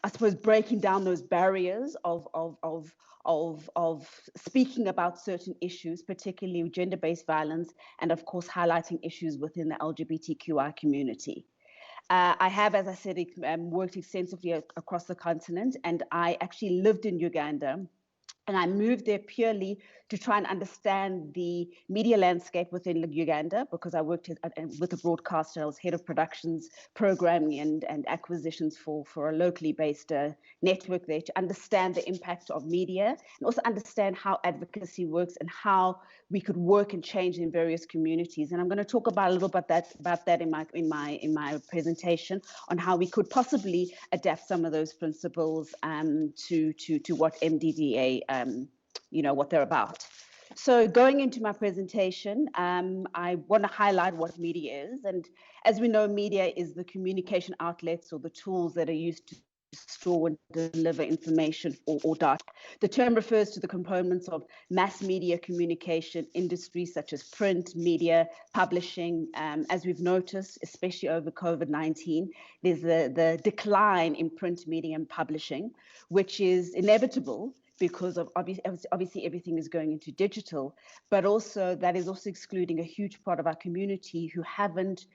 S8: suppose, breaking down those barriers of speaking about certain issues, particularly gender-based violence, and of course, highlighting issues within the LGBTQI community. I have, as I said, worked extensively across the continent, and I actually lived in Uganda. And I moved there purely to try and understand the media landscape within Uganda, because I worked with a broadcaster. I was head of productions, programming, and acquisitions for a locally based network there, to understand the impact of media and also understand how advocacy works and how we could work and change in various communities. And I'm going to talk about a little bit about that in my presentation on how we could possibly adapt some of those principles to what MDDA what they're about. So going into my presentation, I want to highlight what media is. And as we know, media is the communication outlets or the tools that are used to store and deliver information or data. The term refers to the components of mass media communication industries such as print, media, publishing. As we've noticed, especially over COVID-19, there's the decline in print media and publishing, which is inevitable because of obviously everything is going into digital, but also that is also excluding a huge part of our community who haven't,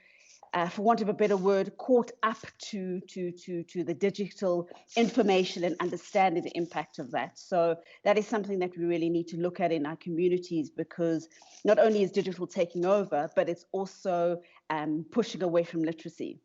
S8: for want of a better word, caught up to the digital information and understanding the impact of that. So that is something that we really need to look at in our communities, because not only is digital taking over, but it's also pushing away from literacy.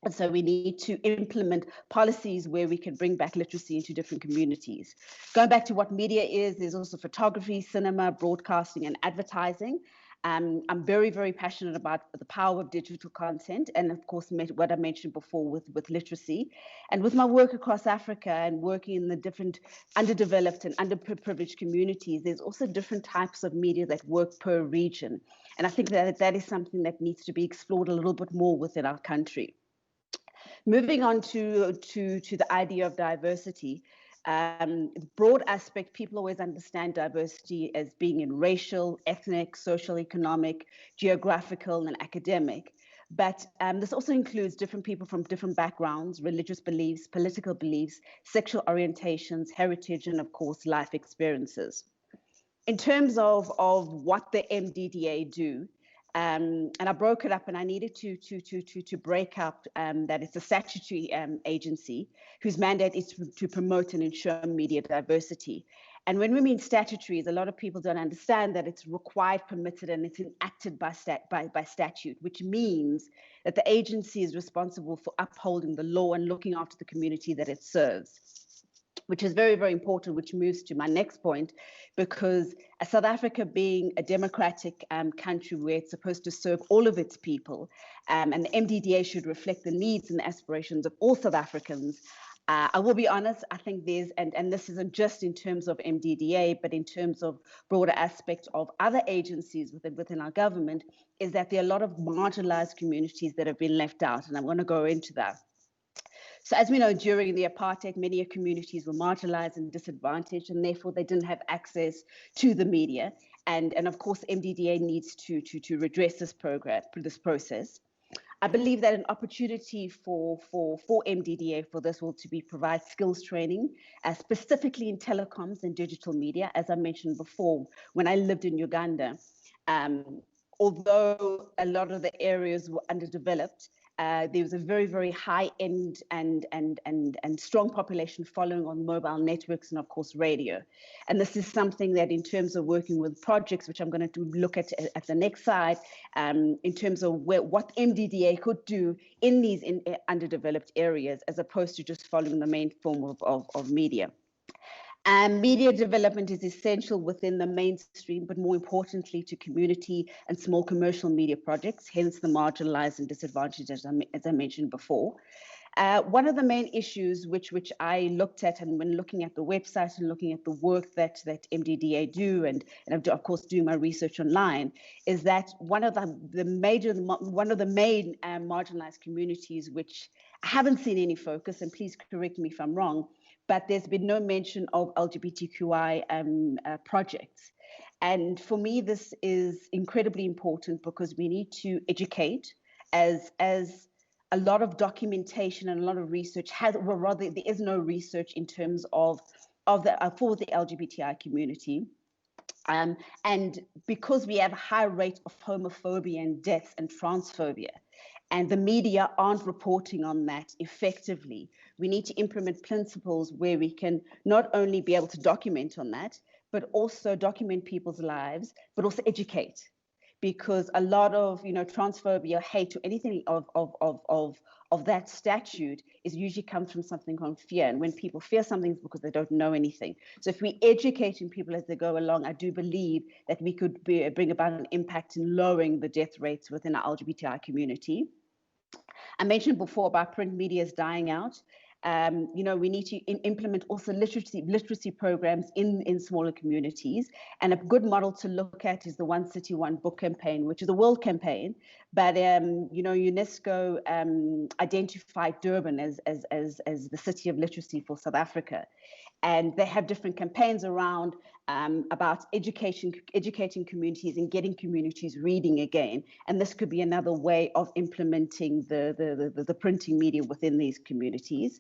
S8: And so we need to implement policies where we can bring back literacy into different communities. Going back to what media is, there's also photography, cinema, broadcasting, and advertising. I'm very, very passionate about the power of digital content, and of course, what I mentioned before with literacy. And with my work across Africa and working in the different underdeveloped and underprivileged communities, there's also different types of media that work per region. And I think that is something that needs to be explored a little bit more within our country. Moving on to the idea of diversity, broad aspect, people always understand diversity as being in racial, ethnic, social, economic, geographical, and academic. But this also includes different people from different backgrounds, religious beliefs, political beliefs, sexual orientations, heritage, and of course, life experiences. In terms of what the MDDA do, and I broke it up, and I needed to break up that it's a statutory agency whose mandate is to promote and ensure media diversity. And when we mean statutory, a lot of people don't understand that it's required, permitted, and it's enacted by statute, which means that the agency is responsible for upholding the law and looking after the community that it serves, which is very, very important, which moves to my next point, because South Africa being a democratic country where it's supposed to serve all of its people, and the MDDA should reflect the needs and the aspirations of all South Africans. I will be honest, I think there's, and this isn't just in terms of MDDA, but in terms of broader aspects of other agencies within our government, is that there are a lot of marginalized communities that have been left out, and I'm going to go into that. So as we know, during the apartheid, many communities were marginalized and disadvantaged, and therefore they didn't have access to the media. And of course, MDDA needs to redress this process. I believe that an opportunity for MDDA for this will to provide skills training, specifically in telecoms and digital media. As I mentioned before, when I lived in Uganda, although a lot of the areas were underdeveloped, There was a very, very high end and strong population following on mobile networks and of course radio. And this is something that in terms of working with projects, which I'm going to look at the next slide, in terms of what MDDA could do in these underdeveloped areas, as opposed to just following the main form of media. Media development is essential within the mainstream, but more importantly to community and small commercial media projects, hence the marginalized and disadvantaged, as I mentioned before. One of the main issues which I looked at, and when looking at the website and looking at the work that MDDA do, and of course doing my research online, is that one of the main marginalized communities, which I haven't seen any focus, and please correct me if I'm wrong, but there's been no mention of LGBTQI projects. And for me, this is incredibly important because we need to educate, as a lot of documentation and a lot of research there is no research in terms of for the LGBTI community. And because we have a high rate of homophobia and deaths and transphobia, and the media aren't reporting on that effectively, we need to implement principles where we can not only be able to document on that, but also document people's lives, but also educate. Because a lot of transphobia, hate, or anything of that statute is usually comes from something called fear. And when people fear something, it's because they don't know anything. So if we educating people as they go along, I do believe that we could bring about an impact in lowering the death rates within our LGBTI community. I mentioned before about print media is dying out. We need to implement also literacy programs in smaller communities. And a good model to look at is the One City, One Book campaign, which is a world campaign. But UNESCO identified Durban as the city of literacy for South Africa. And they have different campaigns around about educating communities and getting communities reading again. And this could be another way of implementing the printing media within these communities.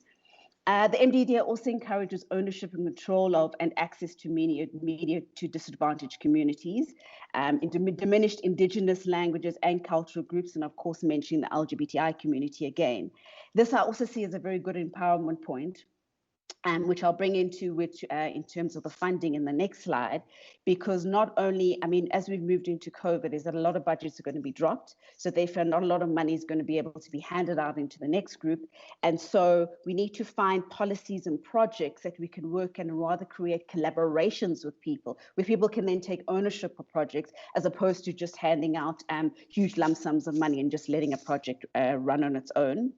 S8: The MDDA also encourages ownership and control of and access to media to disadvantaged communities, diminished indigenous languages and cultural groups, and of course mentioning the LGBTI community again. This I also see as a very good empowerment point, which I'll bring into in terms of the funding in the next slide, because not only, as we've moved into COVID, is that a lot of budgets are going to be dropped. So therefore, not a lot of money is going to be able to be handed out into the next group. And so we need to find policies and projects that we can work and rather create collaborations with people, where people can then take ownership of projects, as opposed to just handing out huge lump sums of money and just letting a project run on its own.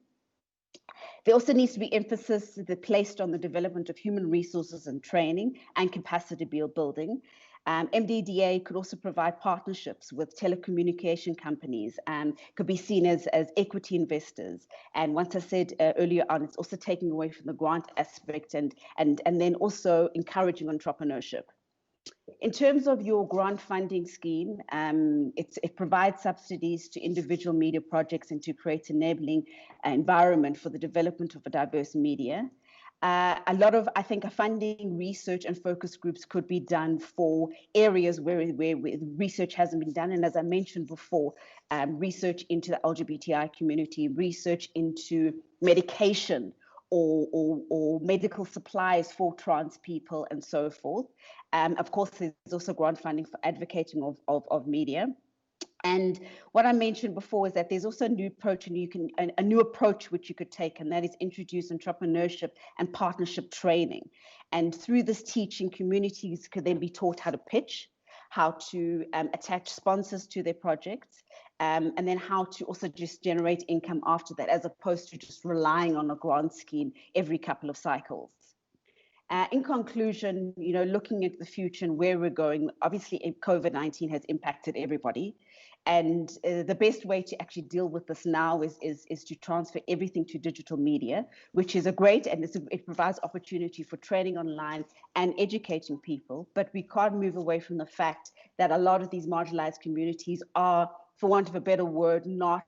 S8: There also needs to be emphasis placed on the development of human resources and training and capacity building. MDDA could also provide partnerships with telecommunication companies, could be seen as equity investors. And once I said earlier on, it's also taking away from the grant aspect and then also encouraging entrepreneurship. In terms of your grant funding scheme, it provides subsidies to individual media projects and to create an enabling environment for the development of a diverse media. A lot of, I think, funding research and focus groups could be done for areas where research hasn't been done. And as I mentioned before, research into the LGBTI community, research into medication or medical supplies for trans people and so forth. Of course, there's also grant funding for advocating of media. And what I mentioned before is that there's also a new approach, and a new approach which you could take, and that is introduce entrepreneurship and partnership training. And through this teaching, communities could then be taught how to pitch, how to attach sponsors to their projects, and then how to also just generate income after that, as opposed to just relying on a grant scheme every couple of cycles. In conclusion, looking at the future and where we're going, obviously COVID-19 has impacted everybody. And the best way to actually deal with this now is to transfer everything to digital media, which is and it provides opportunity for training online and educating people. But we can't move away from the fact that a lot of these marginalized communities are, for want of a better word, not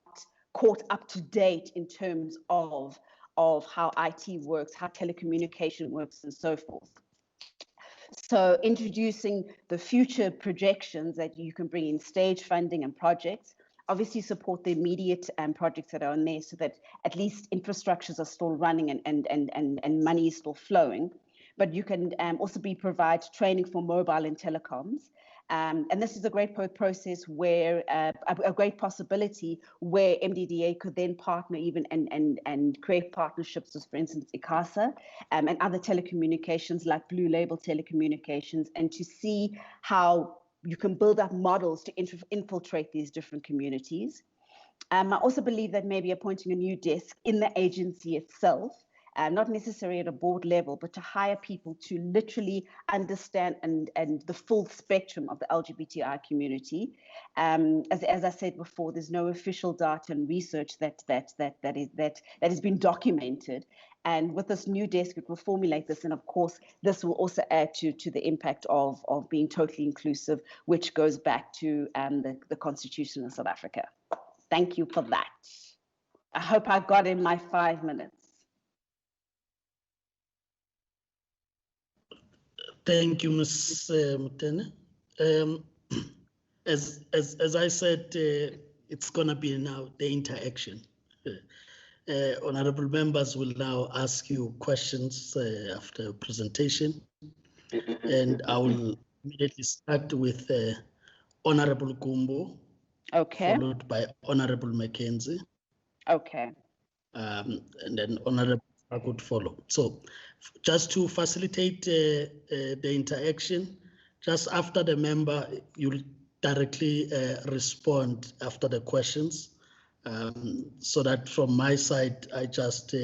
S8: caught up to date in terms of how IT works, how telecommunication works, and so forth. So introducing the future projections that you can bring in stage funding and projects, obviously support the immediate projects that are on there so that at least infrastructures are still running and money is still flowing. But you can also provide training for mobile and telecoms. And this is a great process where a great possibility where MDDA could then partner even and create partnerships with, for instance, ICASA and other telecommunications like Blue Label Telecommunications, and to see how you can build up models to infiltrate these different communities. I also believe that maybe appointing a new desk in the agency itself, not necessarily at a board level, but to hire people to literally understand and the full spectrum of the LGBTI community. As I said before, there's no official data and research that has been documented. And with this new desk, it will formulate this. And of course, this will also add to the impact of being totally inclusive, which goes back to the Constitution of South Africa. Thank you for that. I hope I got in my 5 minutes.
S2: Thank you, Ms. Mutene. As I said, it's going to be now the interaction. Honorable members will now ask you questions after presentation, and I will immediately start with Honorable Gumbo,
S8: Okay.
S2: followed by Honorable Mackenzie.
S8: Okay.
S2: And then Honorable I could follow. So just to facilitate the interaction, just after the member, you'll directly respond after the questions, so that from my side, I just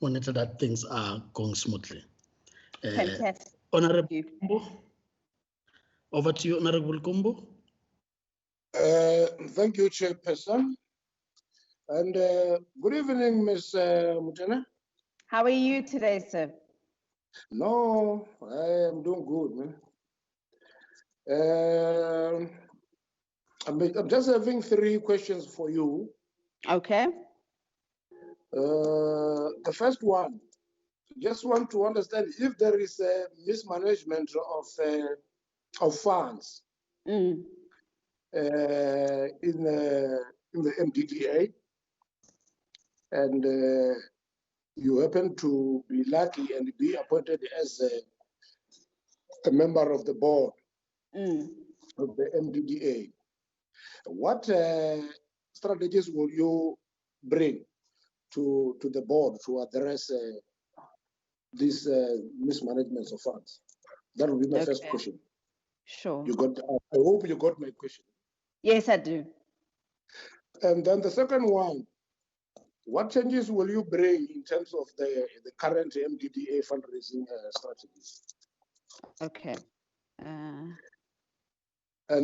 S2: monitor that things are going smoothly.
S8: Fantastic.
S2: Honorable Kumbo, over to you, Honorable Kumbo.
S3: Thank you, Chairperson. And good evening, Ms. Mutene.
S8: How are you today, sir?
S3: No, I am doing good, man. I'm just having 3 questions for you.
S8: Okay.
S3: The first one, just want to understand if there is a mismanagement of funds in the MDDA, and you happen to be lucky and be appointed as a member of the board of the MDDA. What strategies will you bring to the board to address this mismanagement of funds? That will be my first question.
S8: Sure.
S3: You got? I hope you got my question.
S8: Yes, I do.
S3: And then the second one, what changes will you bring in terms of the current MDDA fundraising strategies?
S8: Okay.
S3: And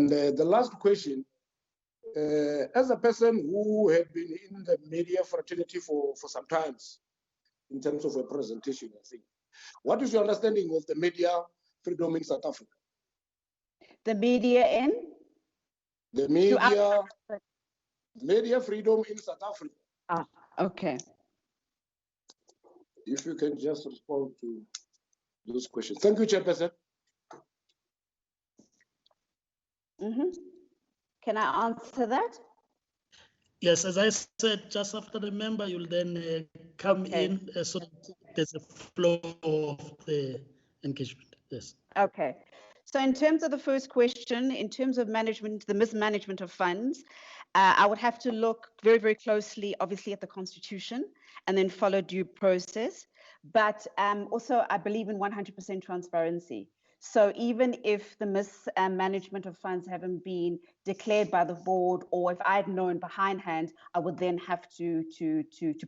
S3: the last question, as a person who had been in the media fraternity for some time, in terms of representation, I think, what is your understanding of the media freedom in South Africa?
S8: The media in?
S3: The media freedom in South Africa.
S8: Ah, okay.
S3: If you can just respond to those questions. Thank you, Chairperson.
S8: Can I answer that?
S2: Yes, as I said, just after the member, you'll then come in so that there's a flow of the engagement. Yes.
S8: Okay. So in terms of the first question, in terms of management, the mismanagement of funds, I would have to look very, very closely, obviously, at the Constitution and then follow due process. But also, I believe in 100% transparency. So even if the mismanagement of funds haven't been declared by the board, or if I'd known behindhand, I would then have to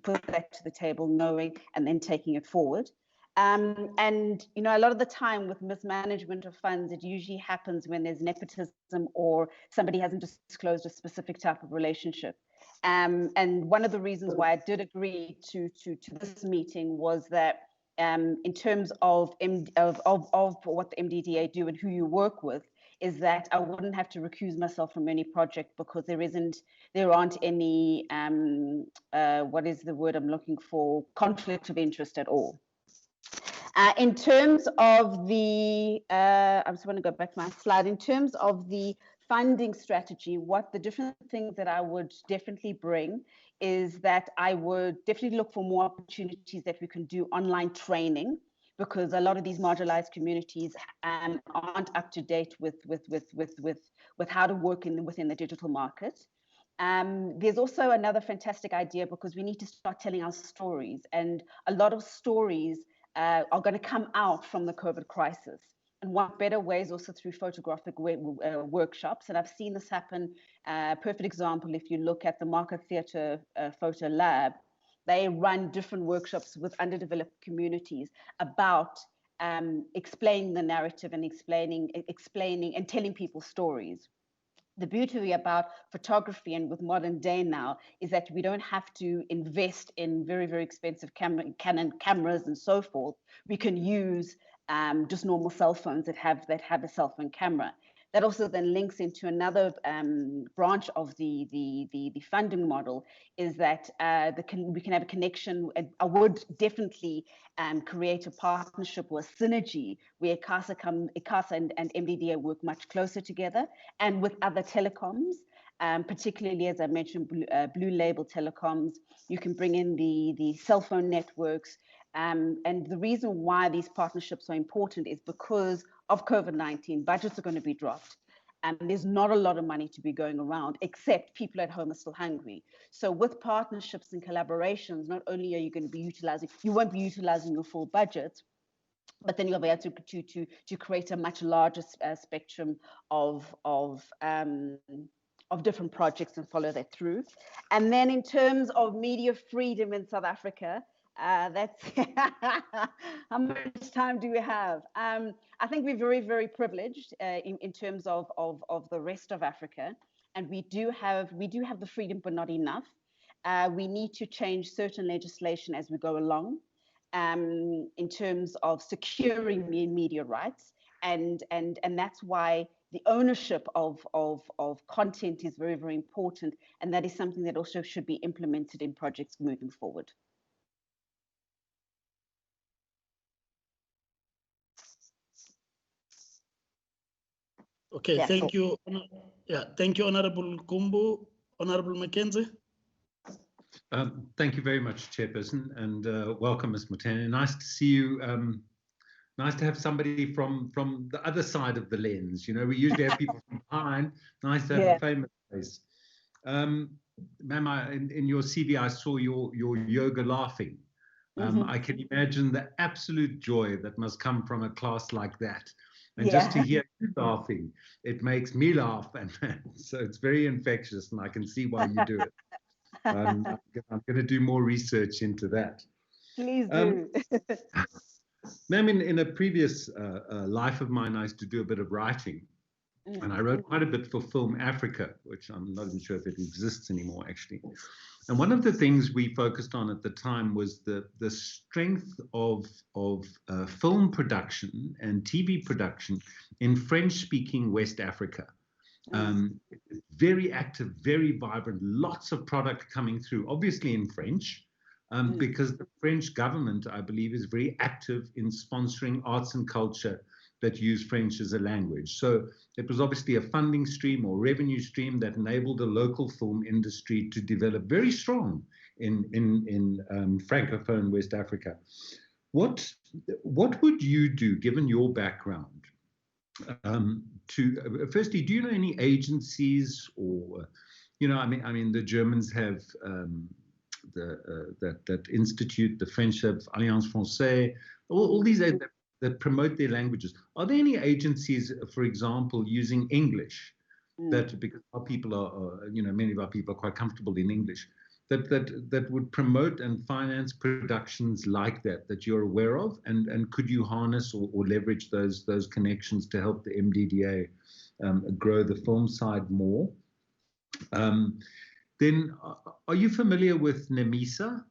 S8: put that to the table, knowing and then taking it forward. And you know, a lot of the time with mismanagement of funds, it usually happens when there's nepotism or somebody hasn't disclosed a specific type of relationship. And one of the reasons why I did agree to this meeting was that in terms of what the MDDA do and who you work with, is that I wouldn't have to recuse myself from any project because there aren't any what is the word I'm looking for, conflict of interest at all. In terms of the, I just want to go back to my slide. In terms of the funding strategy, what the different things that I would definitely bring is that I would definitely look for more opportunities that we can do online training, because a lot of these marginalized communities aren't up to date with how to work within the digital market. There's also another fantastic idea, because we need to start telling our stories, and a lot of stories are going to come out from the COVID crisis. And one better way is also through photographic workshops. And I've seen this happen. Perfect example, if you look at the Market Theatre Photo Lab, they run different workshops with underdeveloped communities about explaining the narrative and explaining and telling people stories. The beauty about photography and with modern day now is that we don't have to invest in very, very expensive Canon cameras and so forth. We can use just normal cell phones that have a cell phone camera. That also then links into another branch of the funding model, is that we can have a connection. I would definitely create a partnership or a synergy where ICASA and MDDA work much closer together, and with other telecoms, particularly, as I mentioned, blue label telecoms. You can bring in the cell phone networks. And the reason why these partnerships are important is because of COVID-19, budgets are going to be dropped. And there's not a lot of money to be going around, except people at home are still hungry. So with partnerships and collaborations, not only are you going to be you won't be utilizing your full budget, but then you'll be able to create a much larger spectrum of different projects and follow that through. And then in terms of media freedom in South Africa, that's how much time do we have? I think we're very, very privileged in terms of the rest of Africa, and we do have the freedom, but not enough. We need to change certain legislation as we go along, in terms of securing media rights, and that's why the ownership of content is very, very important, and that is something that also should be implemented in projects moving forward.
S2: Okay, thank you. Yeah, thank you, Honorable Kumbu. Honorable Mackenzie.
S4: Thank you very much, Chairperson, and welcome, Ms. Mutene. Nice to see you. Nice to have somebody from the other side of the lens. You know, we usually have people from behind. Nice to have a famous face. Ma'am, in your CV, I saw your yoga laughing. I can imagine the absolute joy that must come from a class like that. And just to hear you laughing, it makes me laugh. And so it's very infectious, and I can see why you do it. I'm going to do more research into that.
S8: Please do.
S4: Ma'am, in a previous life of mine, I used to do a bit of writing. And I wrote quite a bit for Film Africa, which I'm not even sure if it exists anymore, actually. And one of the things we focused on at the time was the strength of film production and TV production in French-speaking West Africa. Very active, very vibrant, lots of product coming through, obviously in French, because the French government, I believe, is very active in sponsoring arts and culture that use French as a language. So it was obviously a funding stream or revenue stream that enabled the local film industry to develop very strong in Francophone West Africa. What would you do, given your background, to firstly, do you know any agencies, or, you know, I mean, the Germans have that institute, the French have Alliance Française, all these that promote their languages. Are there any agencies, for example, using English, that, because our people are, you know, many of our people are quite comfortable in English, that would promote and finance productions like that you're aware of, and could you harness or leverage those connections to help the MDDA grow the film side more? Then, are you familiar with NEMISA?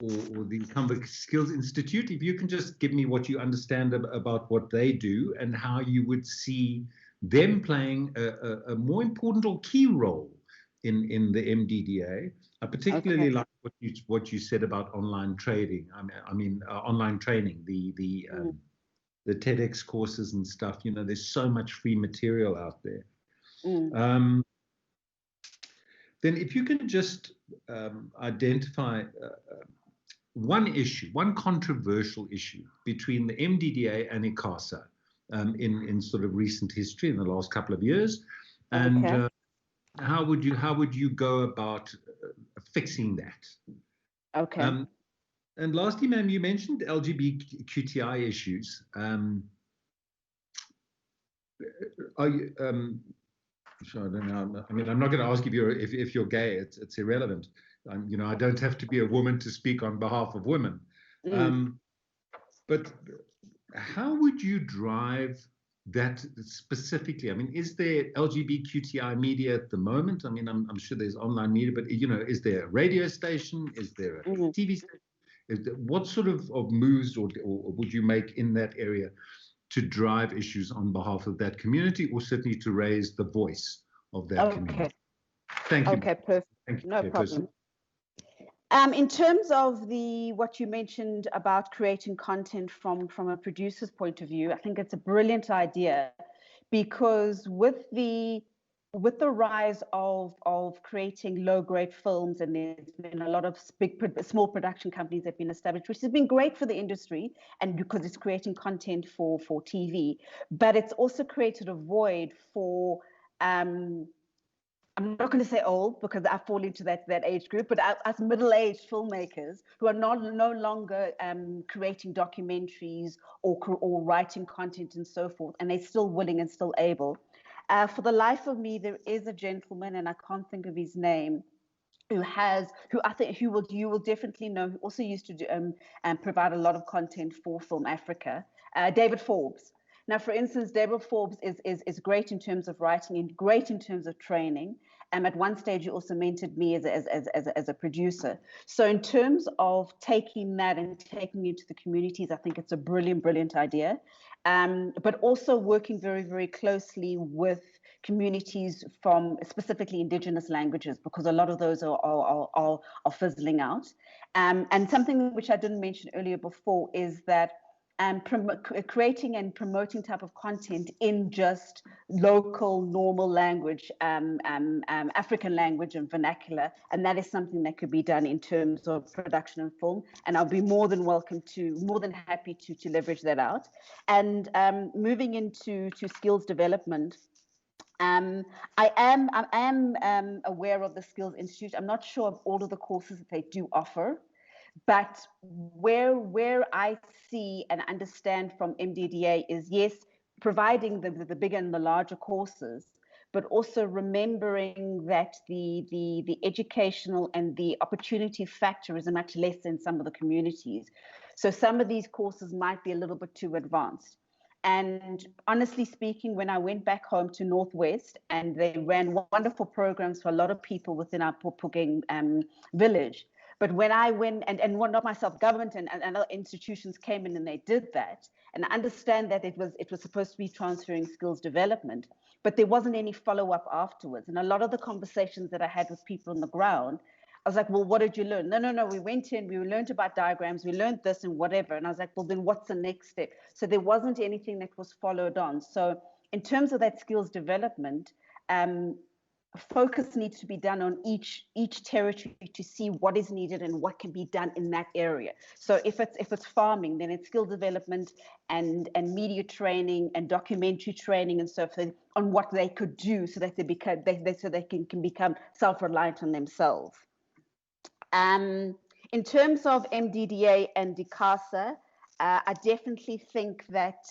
S4: Or the Incumbent Skills Institute? If you can just give me what you understand about what they do and how you would see them playing a more important or key role in the MDDA. I particularly like what you said about online trading. Online training, the TEDx courses and stuff. You know, there's so much free material out there. Then if you can just identify one controversial issue between the MDDA and ICASA in sort of recent history in the last couple of years, and how would you go about fixing that?
S8: Okay.
S4: And lastly, ma'am, you mentioned LGBTQI issues. Are you? Sure, I don't know. I mean, I'm not going to ask if you're gay. It's irrelevant. You know, I don't have to be a woman to speak on behalf of women. But how would you drive that specifically? I mean, is there LGBTQI media at the moment? I mean, I'm sure there's online media, but you know, is there a radio station? Is there a TV station? What sort of moves or would you make in that area to drive issues on behalf of that community, or certainly to raise the voice of that community? Thank you.
S8: Okay, perfect.
S4: Thank you,
S8: No problem. In terms of what you mentioned about creating content from a producer's point of view, I think it's a brilliant idea, because with the rise of creating low-grade films, and there's been a lot of small production companies that have been established, which has been great for the industry, and because it's creating content for TV, but it's also created a void for I'm not going to say old, because I fall into that age group, but as middle-aged filmmakers who are no longer creating documentaries or writing content and so forth, and they're still willing and still able. For the life of me, there is a gentleman, and I can't think of his name, you will definitely know, who also used to do provide a lot of content for Film Africa, David Forbes. Now, for instance, David Forbes is great in terms of writing and great in terms of training. At one stage, he also mentored me as a producer. So in terms of taking that and taking it to the communities, I think it's a brilliant idea. But also working very, very closely with communities from specifically indigenous languages, because a lot of those are fizzling out. And something which I didn't mention earlier before is that creating and promoting type of content in just local, normal language, African language and vernacular, and that is something that could be done in terms of production and film. And I'll be more than happy to leverage that out. And moving into skills development. I am aware of the Skills Institute. I'm not sure of all of the courses that they do offer. But where I see and understand from MDDA is, yes, providing the bigger and the larger courses, but also remembering that the educational and the opportunity factor is much less in some of the communities. So some of these courses might be a little bit too advanced. And honestly speaking, when I went back home to Northwest, and they ran wonderful programs for a lot of people within our Pupugeng village. But when I went, and not myself, government and other institutions came in and they did that, and I understand that it was supposed to be transferring skills development, but there wasn't any follow-up afterwards. And a lot of the conversations that I had with people on the ground, I was like, well, what did you learn? No, we went in, we learned about diagrams, we learned this and whatever. And I was like, well, then what's the next step? So there wasn't anything that was followed on. So in terms of that skills development, focus needs to be done on each territory to see what is needed and what can be done in that area. So if it's farming, then it's skill development and media training and documentary training and so forth on what they could do so that they can become self-reliant on themselves. In terms of MDDA and ICASA, I definitely think that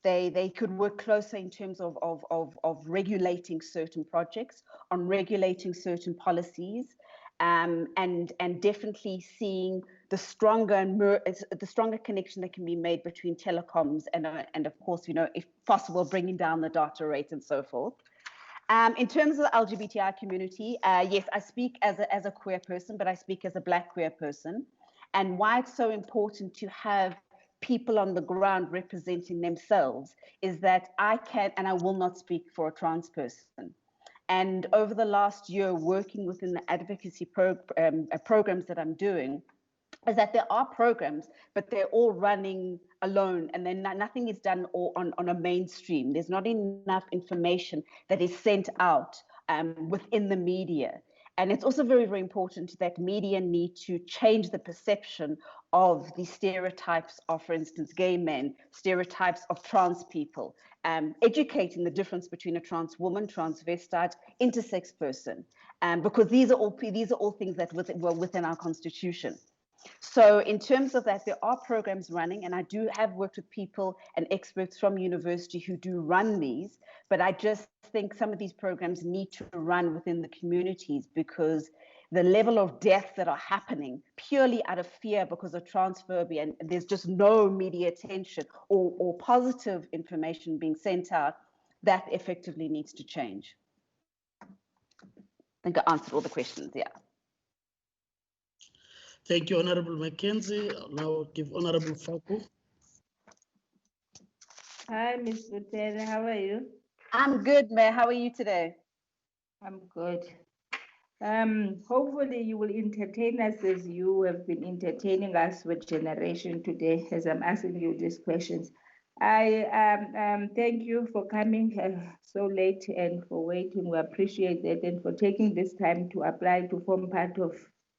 S8: they could work closer in terms of regulating certain projects, on regulating certain policies, and definitely seeing the stronger connection that can be made between telecoms and of course, you know, if possible, bringing down the data rate and so forth. In terms of the LGBTI community, yes, I speak as a queer person, but I speak as a Black queer person. And why it's so important to have people on the ground representing themselves is that I can and I will not speak for a trans person. And over the last year, working within the advocacy programs that I'm doing, is that there are programs, but they're all running alone, and then nothing is done on a mainstream. There's not enough information that is sent out within the media. And it's also very, very important that media need to change the perception of the stereotypes of, for instance, gay men, stereotypes of trans people, educating the difference between a trans woman, transvestite, intersex person, because these are all things that were within our constitution. So in terms of that, there are programs running, and I do have worked with people and experts from university who do run these, but I just think some of these programs need to run within the communities, because the level of deaths that are happening purely out of fear because of transphobia, and there's just no media attention or positive information being sent out, that effectively needs to change. I think I answered all the questions, yeah.
S2: Thank you, Honorable Mackenzie. I'll now give Honorable Faku.
S5: Hi, Ms. Butera, how are you?
S8: I'm good, Mayor. How are you today?
S5: I'm good. Hopefully you will entertain us as you have been entertaining us with Generation today, as I'm asking you these questions. I thank you for coming so late and for waiting. We appreciate that, and for taking this time to apply to form part of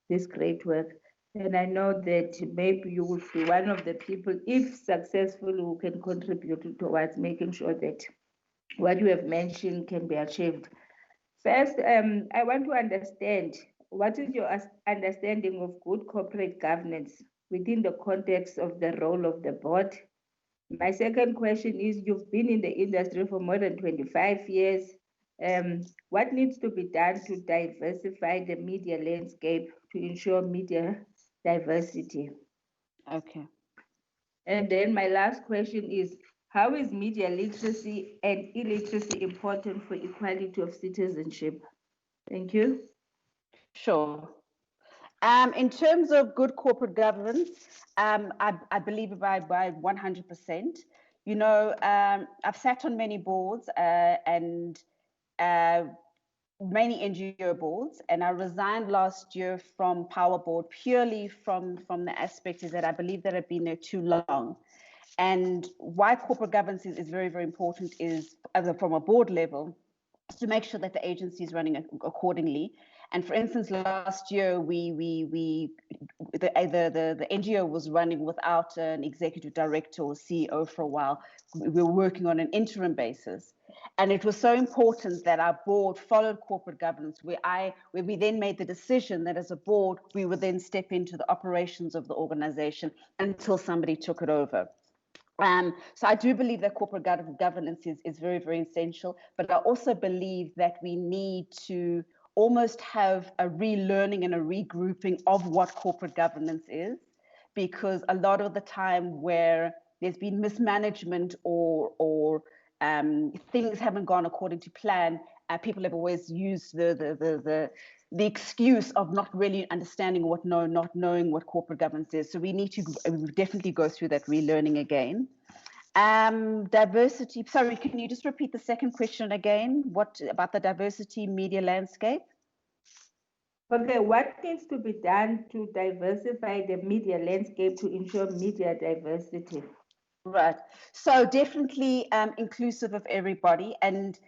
S5: this great work. And I know that maybe you will be one of the people, if successful, who can contribute towards making sure that what you have mentioned can be achieved. First, I want to understand, what is your understanding of good corporate governance within the context of the role of the board? My second question is, you've been in the industry for more than 25 years. What needs to be done to diversify the media landscape to ensure media diversity?
S8: Okay.
S5: And then my last question is, how is media literacy and illiteracy important for equality of citizenship? Thank you.
S8: Sure. In terms of good corporate governance, I believe by 100%. You know, I've sat on many boards and many NGO boards, and I resigned last year from Power Board purely from the aspect is that I believe that I've been there too long. And why corporate governance is very, very important is, from a board level, to make sure that the agency is running accordingly. And for instance, last year, the NGO was running without an executive director or CEO for a while. We were working on an interim basis. And it was so important that our board followed corporate governance, where we then made the decision that as a board, we would then step into the operations of the organization until somebody took it over. So I do believe that corporate governance is very, very essential, but I also believe that we need to almost have a relearning and a regrouping of what corporate governance is, because a lot of the time where there's been mismanagement or things haven't gone according to plan, people have always used the excuse of not really understanding not knowing what corporate governance is. So we need to definitely go through that relearning again. Diversity, sorry, can you just repeat the second question again? What about the diversity media landscape?
S5: Okay, what needs to be done to diversify the media landscape to ensure media diversity?
S8: Right, so definitely inclusive of everybody, and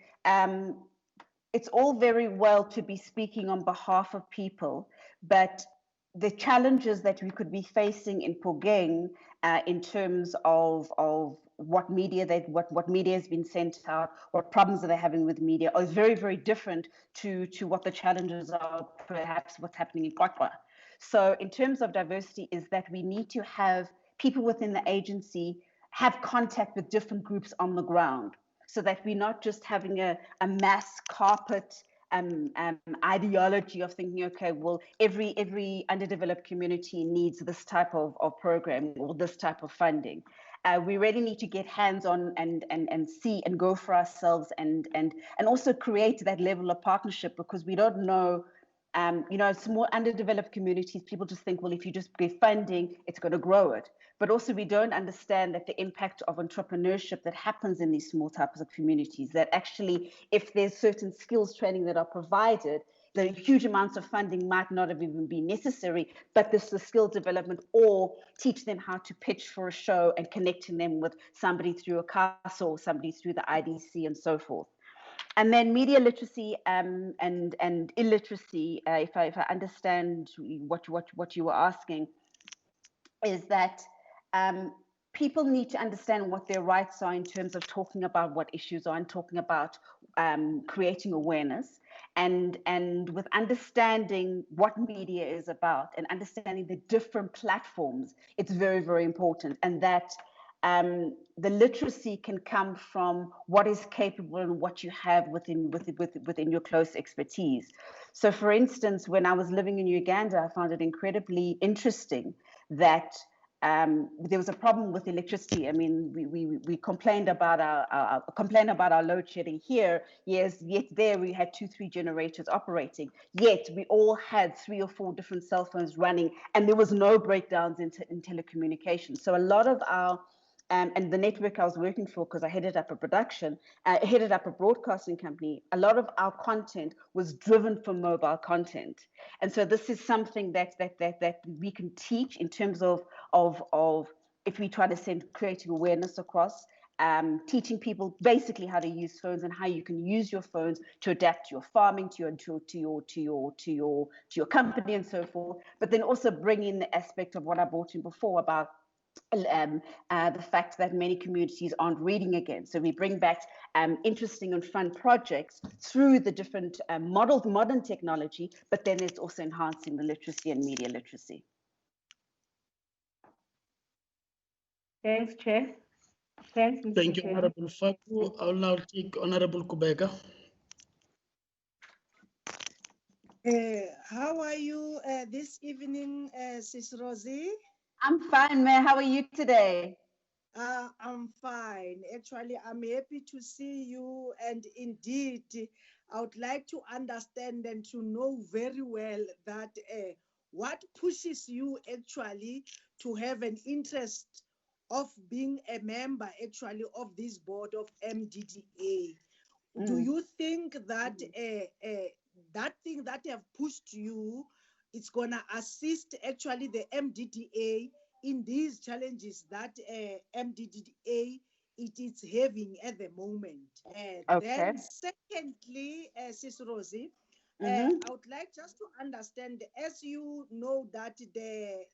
S8: it's all very well to be speaking on behalf of people, but the challenges that we could be facing in Pogeng in terms of what media has been sent out, what problems are they having with media, is very, very different to what the challenges are, perhaps what's happening in Kwakwa. So in terms of diversity, is that we need to have people within the agency have contact with different groups on the ground, so that we're not just having a mass carpet ideology of thinking, okay, well, every underdeveloped community needs this type of program or this type of funding. We really need to get hands-on and see and go for ourselves and also create that level of partnership, because we don't know, you know, some more underdeveloped communities, people just think, well, if you just give funding, it's going to grow it. but also we don't understand that the impact of entrepreneurship that happens in these small types of communities, that actually if there's certain skills training that are provided, the huge amounts of funding might not have even been necessary, but this is the skill development, or teach them how to pitch for a show and connecting them with somebody through a castle or somebody through the IDC and so forth. And then media literacy and illiteracy, if I understand what you were asking, is that people need to understand what their rights are in terms of talking about what issues are and talking about creating awareness. And with understanding what media is about and understanding the different platforms, it's very, very important. And that the literacy can come from what is capable and what you have within your close expertise. So for instance, when I was living in Uganda, I found it incredibly interesting that there was a problem with electricity. I mean, we complained about our load shedding here. Yes, yet there we had 2-3 generators operating. Yet we all had 3 or 4 different cell phones running, and there was no breakdowns in telecommunications. So a lot of our and the network I was working for, because I headed up a broadcasting company, a lot of our content was driven from mobile content. And so this is something that we can teach in terms of if we try to send creating awareness across, teaching people basically how to use phones and how you can use your phones to adapt to your farming, to your company and so forth. But then also bring in the aspect of what I brought in before about the fact that many communities aren't reading again. So we bring back interesting and fun projects through the different modern technology, but then it's also enhancing the literacy and media literacy.
S5: Thanks, Chair. Thanks, Mr.
S2: Thank you,
S5: Chair.
S2: Honorable Faku. I'll now take Honorable Kubeka.
S7: How are you this evening, Sis Rosie?
S8: I'm fine, Mayor. How are you today?
S7: I'm fine. Actually, I'm happy to see you. And indeed, I would like to understand and to know very well that what pushes you actually to have an interest of being a member actually of this board of MDDA. Do you think that that thing that have pushed you, it's gonna assist actually the MDDA in these challenges that MDDA it is having at the moment?
S8: Okay.
S7: Then secondly, Sis Rosie, I would like just to understand, as you know that the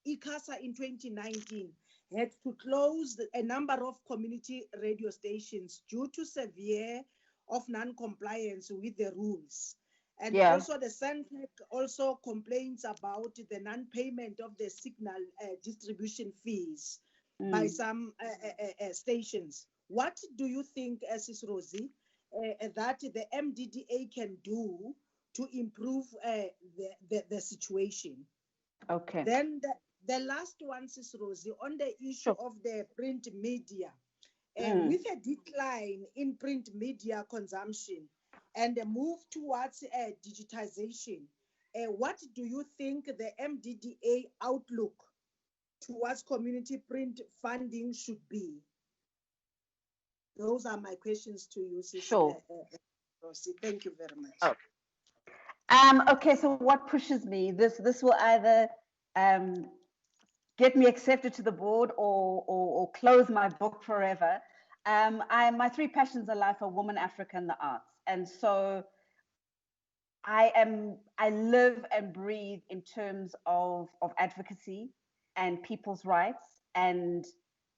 S7: ICASA in 2019 had to close a number of community radio stations due to severe of non-compliance with the rules. And also the Centec also complains about the non-payment of the signal distribution fees by some stations. What do you think, Sis Rosie, that the MDDA can do to improve the situation?
S8: Okay.
S7: Then the last one, Sis Rosie, on the issue of the print media, with a decline in print media consumption and a move towards digitization, what do you think the MDDA outlook towards community print funding should be? Those are my questions to you, Sis.
S8: Sure.
S7: Rosie. Thank you very much.
S8: Oh. Okay, so what pushes me? This will either get me accepted to the board or close my book forever. My 3 passions in life are woman, Africa, and the arts. And so I live and breathe in terms of advocacy and people's rights. And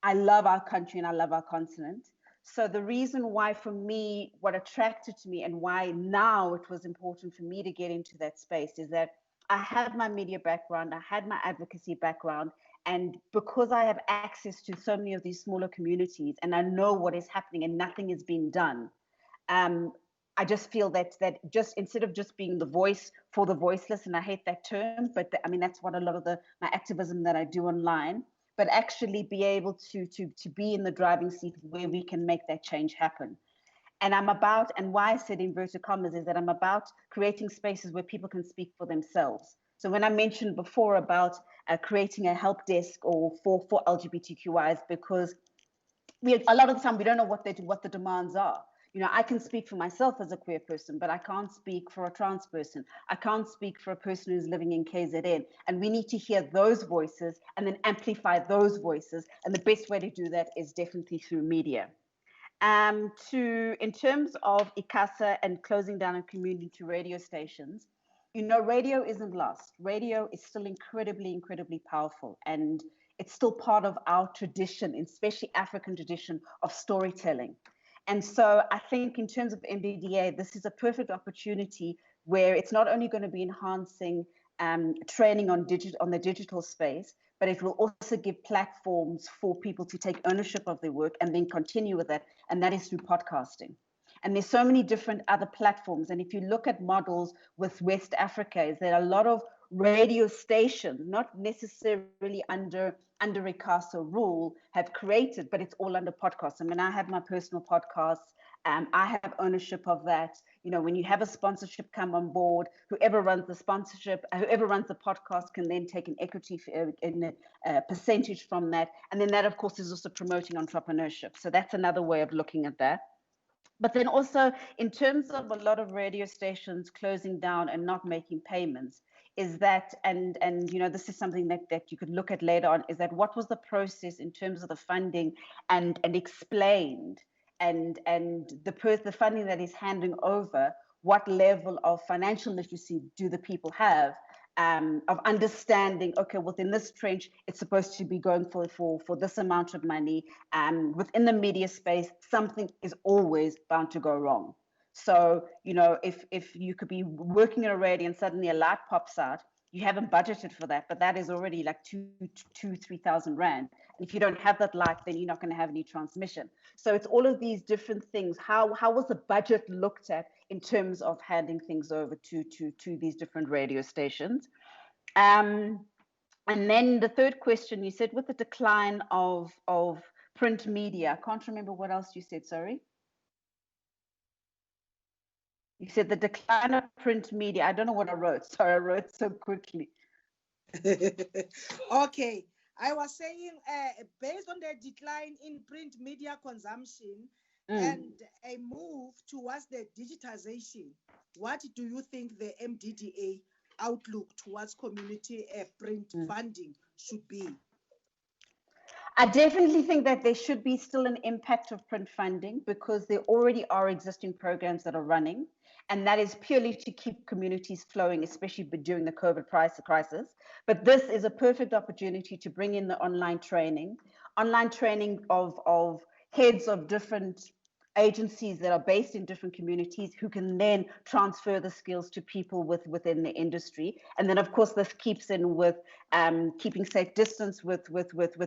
S8: I love our country and I love our continent. So the reason why, for me, what attracted to me and why now it was important for me to get into that space is that I had my media background, I had my advocacy background, and because I have access to so many of these smaller communities and I know what is happening and nothing is being done, I just feel that just instead of just being the voice for the voiceless, and I hate that term, but I mean, that's what a lot of my activism that I do online, but actually be able to be in the driving seat where we can make that change happen. And I'm about, and why I said inverted commas is that I'm about creating spaces where people can speak for themselves. So when I mentioned before about creating a help desk or for LGBTQIs, because a lot of the time we don't know what the demands are. You know, I can speak for myself as a queer person, but I can't speak for a trans person. I can't speak for a person who's living in KZN. And we need to hear those voices and then amplify those voices. And the best way to do that is definitely through media. In terms of ICASA and closing down and community radio stations, you know, radio isn't lost. Radio is still incredibly, incredibly powerful. And it's still part of our tradition, especially African tradition of storytelling. And so I think in terms of MDDA, this is a perfect opportunity where it's not only going to be enhancing training on the digital space, but it will also give platforms for people to take ownership of their work and then continue with that. And that is through podcasting. And there's so many different other platforms. And if you look at models with West Africa, is there a lot of radio stations, not necessarily under ICASA rule, have created, but it's all under podcasts. I mean, I have my personal podcasts. I have ownership of that. You know, when you have a sponsorship come on board, whoever runs the sponsorship, whoever runs the podcast can then take an equity in a percentage from that. And then that, of course, is also promoting entrepreneurship. So that's another way of looking at that. But then also in terms of a lot of radio stations closing down and not making payments, is that, and you know, this is something that you could look at later on, is that what was the process in terms of the funding and explained, and the funding that is handing over, what level of financial literacy do the people have, of understanding, okay, within this trench, it's supposed to be going for this amount of money. Within the media space, something is always bound to go wrong. So, you know, if you could be working in a radio and suddenly a light pops out, you haven't budgeted for that, but that is already like 3,000 Rand. And if you don't have that light, then you're not going to have any transmission. So it's all of these different things. How was the budget looked at in terms of handing things over to these different radio stations? And then the third question, you said with the decline of print media, I can't remember what else you said, sorry. You said the decline of print media. I don't know what I wrote. Sorry, I wrote so quickly.
S7: Okay. I was saying, based on the decline in print media consumption and a move towards the digitization, what do you think the MDDA outlook towards community print funding should be?
S8: I definitely think that there should be still an impact of print funding, because there already are existing programs that are running, and that is purely to keep communities flowing, especially during the COVID crisis. But this is a perfect opportunity to bring in the online training of heads of different agencies that are based in different communities, who can then transfer the skills to people within the industry. And then, of course, this keeps in with keeping safe distance with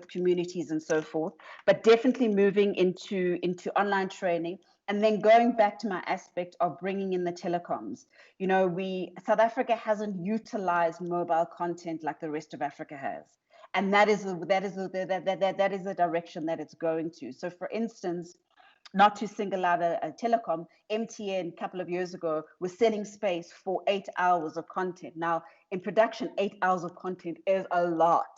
S8: communities and so forth, but definitely moving into online training. And then going back to my aspect of bringing in the telecoms, you know, South Africa hasn't utilized mobile content like the rest of Africa has. And that is the direction that it's going to. So for instance, not to single out a telecom, MTN a couple of years ago was selling space for 8 hours of content. Now, in production, 8 hours of content is a lot.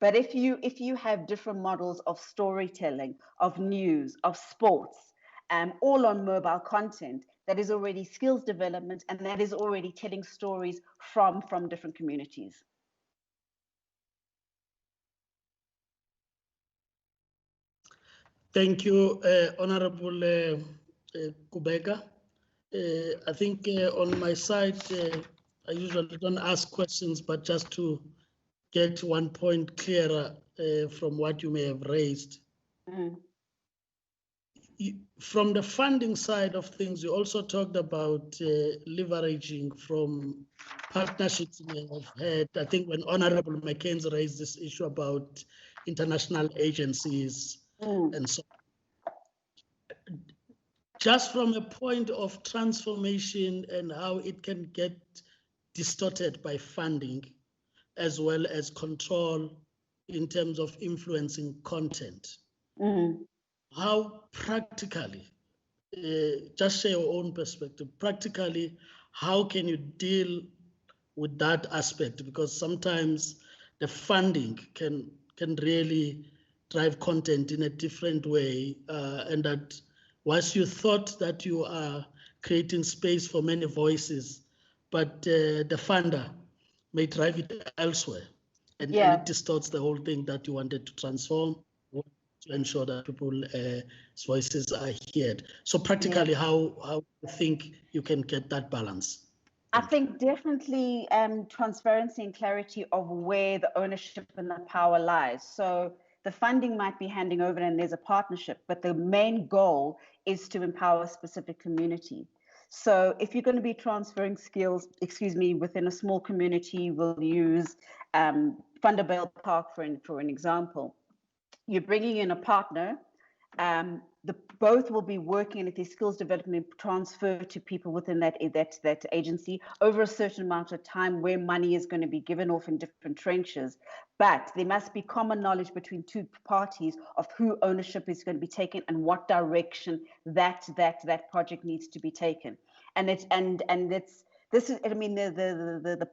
S8: But if you have different models of storytelling, of news, of sports, all on mobile content, that is already skills development, and that is already telling stories from different communities.
S2: Thank you, Honorable Kubeka. I think on my side, I usually don't ask questions, but just to get one point clearer from what you may have raised. From the funding side of things, you also talked about leveraging from partnerships we have had. I think when Honorable McKenzie raised this issue about international agencies and so on. Just from a point of transformation and how it can get distorted by funding, as well as control in terms of influencing content. How practically, just share your own perspective, practically, how can you deal with that aspect? Because sometimes the funding can really drive content in a different way, and that once you thought that you are creating space for many voices, but the funder may drive it elsewhere, and it distorts the whole thing that you wanted to transform, to ensure that people's voices are heard. So practically, how do you think you can get that balance?
S8: I think definitely transparency and clarity of where the ownership and the power lies. So the funding might be handing over and there's a partnership, but the main goal is to empower a specific community. So if you're going to be transferring skills, within a small community, we'll use Thunderbell Park for an example. You're bringing in a partner, both will be working, and if there's skills development transfer to people within that agency over a certain amount of time, where money is going to be given off in different trenches. But there must be common knowledge between two parties of who ownership is going to be taken and what direction that project needs to be taken. And the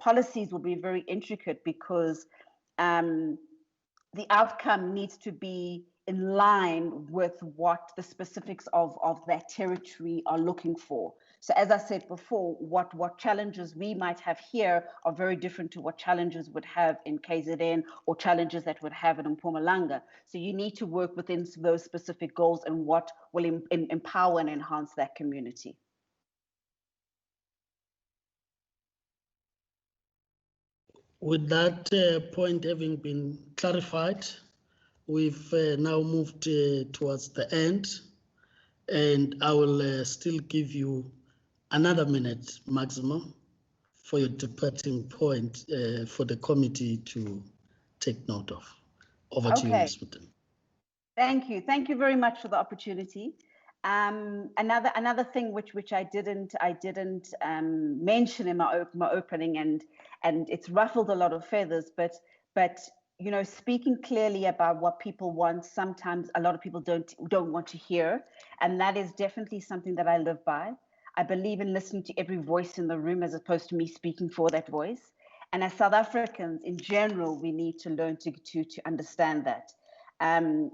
S8: policies will be very intricate, because the outcome needs to be in line with what the specifics of that territory are looking for. So as I said before, what challenges we might have here are very different to what challenges would have in KZN or challenges that would have in Mpumalanga. So you need to work within those specific goals and what will empower and enhance that community.
S2: With that point having been clarified, we've now moved towards the end, and I will still give you another minute maximum for your departing point for the committee to take note of. Over to you, Ms. Mutton.
S8: Thank you. Thank you very much for the opportunity. Another thing which I didn't mention in my opening, and it's ruffled a lot of feathers, but you know, speaking clearly about what people want, sometimes a lot of people don't want to hear, and that is definitely something that I live by. I believe in listening to every voice in the room as opposed to me speaking for that voice. And as South Africans in general, we need to learn to understand that. And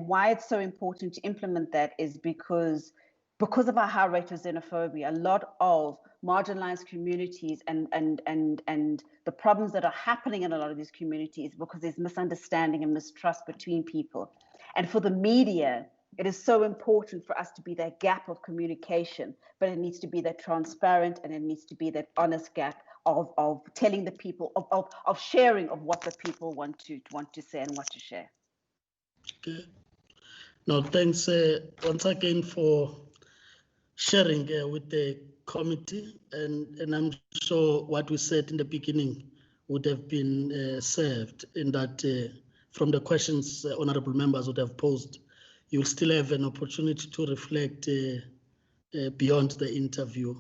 S8: why it's so important to implement that is because of our high rate of xenophobia. A lot of marginalized communities and the problems that are happening in a lot of these communities because there's misunderstanding and mistrust between people. And for the media, it is so important for us to be that gap of communication, but it needs to be that transparent, and it needs to be that honest gap of telling the people, of sharing of what the people want to say and what to share.
S2: Okay. No, thanks once again for sharing with the committee, and I'm sure what we said in the beginning would have been served in that from the questions honorable members would have posed, you'll still have an opportunity to reflect beyond the interview.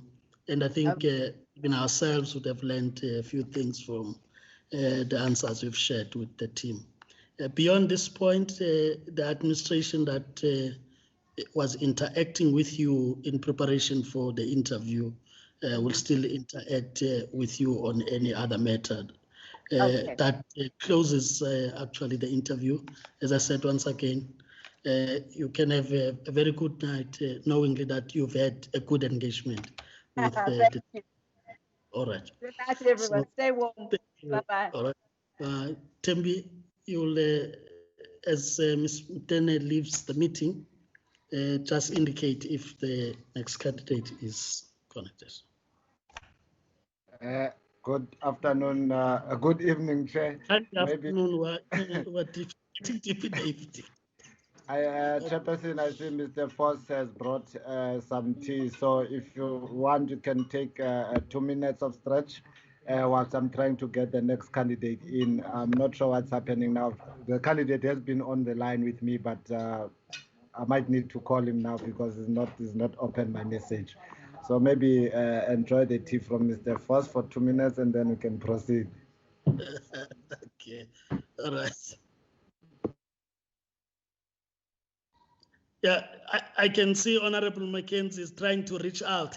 S2: And I think even ourselves would have learned a few things from the answers we've shared with the team. Beyond this point, the administration that was interacting with you in preparation for the interview will still interact with you on any other matter. That closes actually the interview. As I said once again, you can have a very good night knowing that you've had a good engagement with the all right.
S8: Good night, everyone. Stay warm. Bye-bye.
S2: All right. Tembi, you'll, as Ms. Mutene leaves the meeting, just indicate if the next candidate is connected.
S6: Good afternoon, good evening, Chair.
S2: Good afternoon. What deep in the evening?
S6: Chairperson, I see Mr. Foss has brought some tea. So if you want, you can take 2 minutes of stretch whilst I'm trying to get the next candidate in. I'm not sure what's happening now. The candidate has been on the line with me, but I might need to call him now because he's not opened my message. So maybe enjoy the tea from Mr. Foss for 2 minutes and then we can proceed.
S2: Okay, all right. Yeah, I can see Honorable Mackenzie is trying to reach out.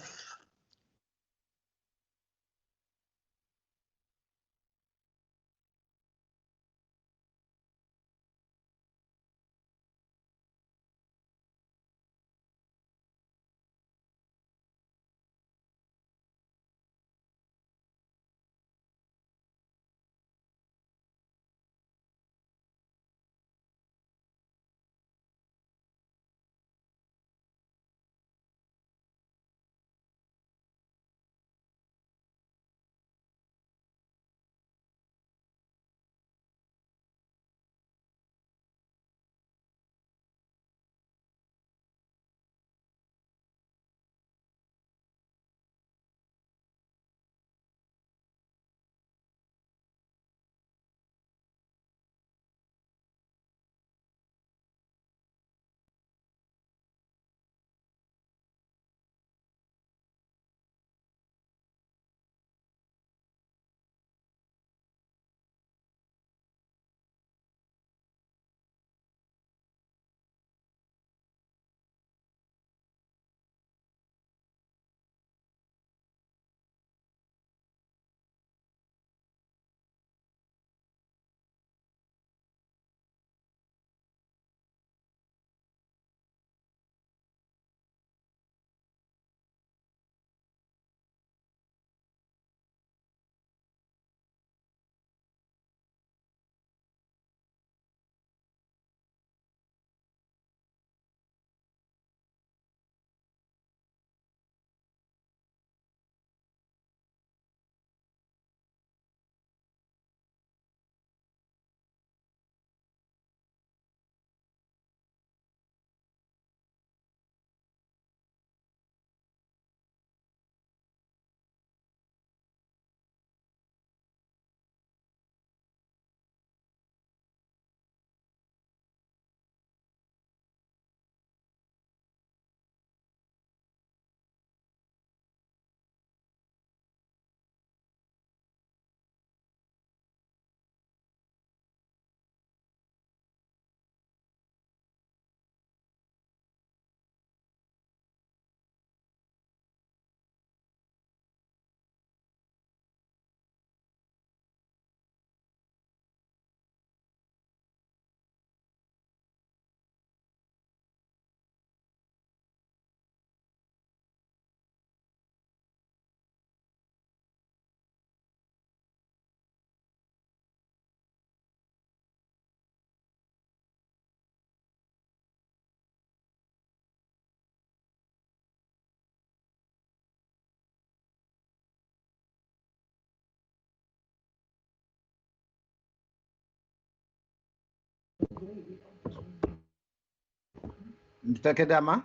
S6: Mr. Kedama.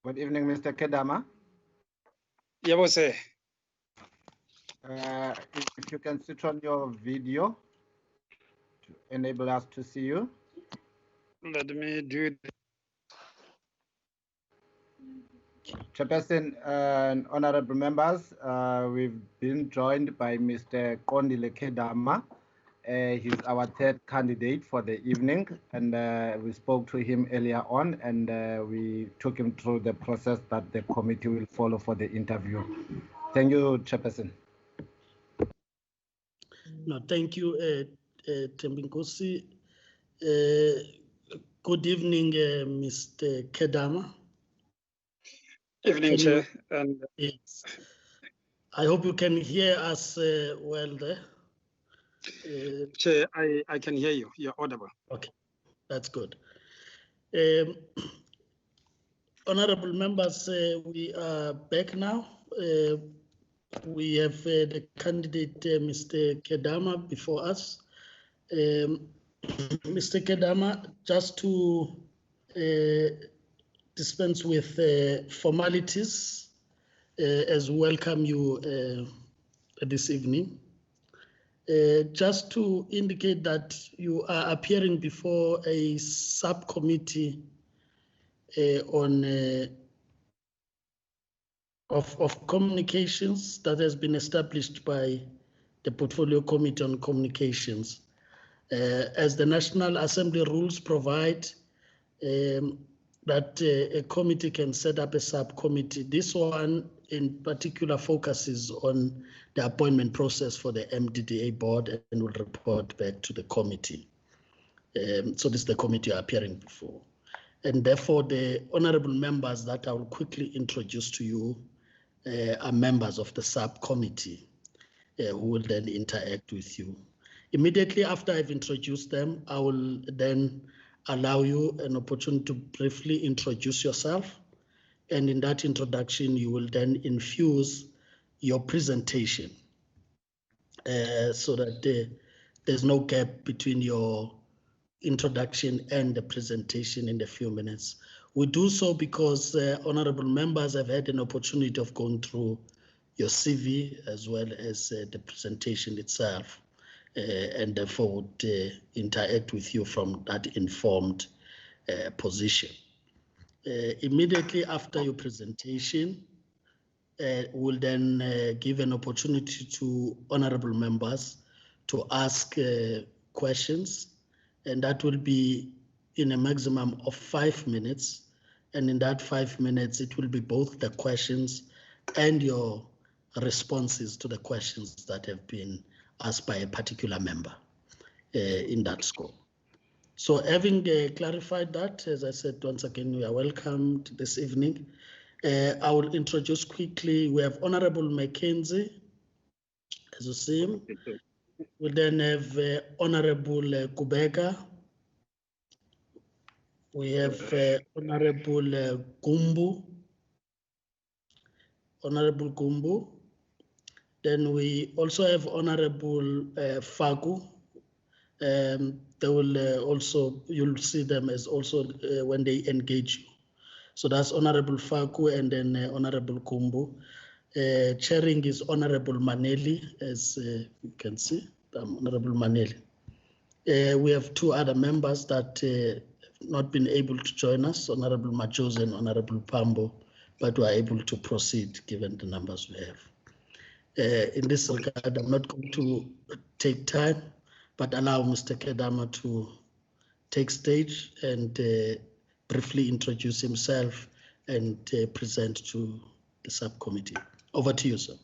S6: Good evening, Mr. Kedama.
S9: Yebo, sir.
S6: If you can switch on your video to enable us to see you.
S9: Let me do it.
S6: Chairperson and honorable members, we've been joined by Mr. Kondile Kedama. He's our third candidate for the evening, and we spoke to him earlier on, and we took him through the process that the committee will follow for the interview. Thank you, Chairperson.
S2: No, thank you, Tembinkosi. Good evening, Mr. Kedama.
S9: Evening, Chair. And
S2: yes. I hope you can hear us well there.
S9: Chair, I can hear you. You're audible.
S2: Okay, that's good. Honorable members, we are back now. We have the candidate, Mr. Kedama, before us. Mr. Kedama, just to dispense with formalities, as welcome you this evening. Just to indicate that you are appearing before a subcommittee of communications that has been established by the Portfolio Committee on Communications. As the National Assembly rules provide that a committee can set up a subcommittee. This one in particular focuses on the appointment process for the MDDA board and will report back to the committee. So this is the committee you're appearing before. And therefore the honorable members that I will quickly introduce to you are members of the subcommittee who will then interact with you. Immediately after I've introduced them, I will then allow you an opportunity to briefly introduce yourself. And in that introduction, you will then infuse your presentation so that there's no gap between your introduction and the presentation in a few minutes. We do so because honorable members have had an opportunity of going through your CV as well as the presentation itself, and therefore would interact with you from that informed position. Immediately after your presentation, we'll then give an opportunity to honorable members to ask questions, and that will be in a maximum of 5 minutes. And in that 5 minutes, it will be both the questions and your responses to the questions that have been asked by a particular member in that scope. So having clarified that, as I said, once again, we are welcomed this evening. I will introduce quickly, we have Honorable Mackenzie, as you see him. We then have Honorable Kubeka. We have Honorable Gumbu. Honorable Gumbu. Then we also have Honorable Fagu. They will also, you'll see them as also when they engage you. So that's Honorable Faku and then Honorable Kumbu. Chairing is Honorable Maneli, as you can see, Honorable Maneli. We have two other members that have not been able to join us, Honorable Majoz and Honorable Pambo, but were able to proceed given the numbers we have. In this regard, I'm not going to take time, but allow Mr. Kedama to take stage and briefly introduce himself and present to the subcommittee. Over to you, sir.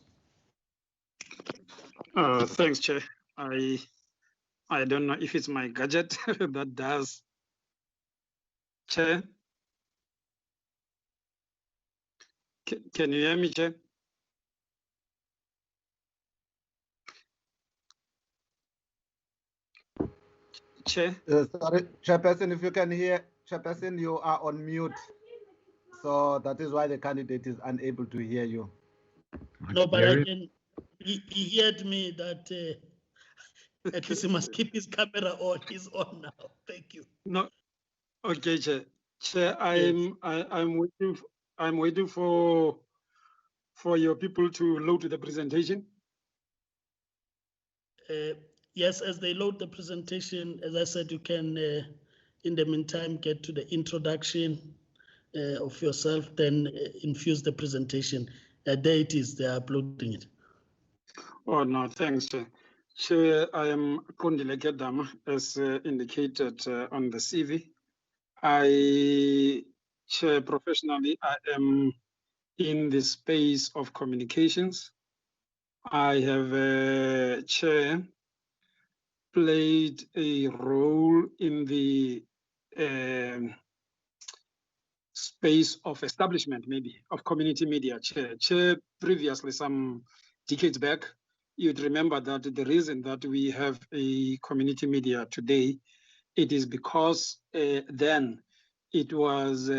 S9: Thanks, Chair. I don't know if it's my gadget that does. Chair? Can you hear me, Chair? Chair?
S6: Sorry, Chairperson, if you can hear, Chairperson, you are on mute. So that is why the candidate is unable to hear you.
S2: No, but I can, he heard me that At least he must keep his camera on. He's on now. Thank you.
S9: No, okay, Chair. Chair, I'm waiting for your people to load the presentation.
S2: Yes, as they load the presentation, as I said, you can, in the meantime, get to the introduction of yourself, then infuse the presentation. There it is, they're uploading it.
S9: Oh, no, thanks, Chair. Chair, I am Kondile Kedama, as indicated on the CV. Chair, professionally, I am in the space of communications. I have, Chair, played a role in the space of establishment, maybe, of community media. Chair, previously, some decades back, you'd remember that the reason that we have a community media today, it is because then it was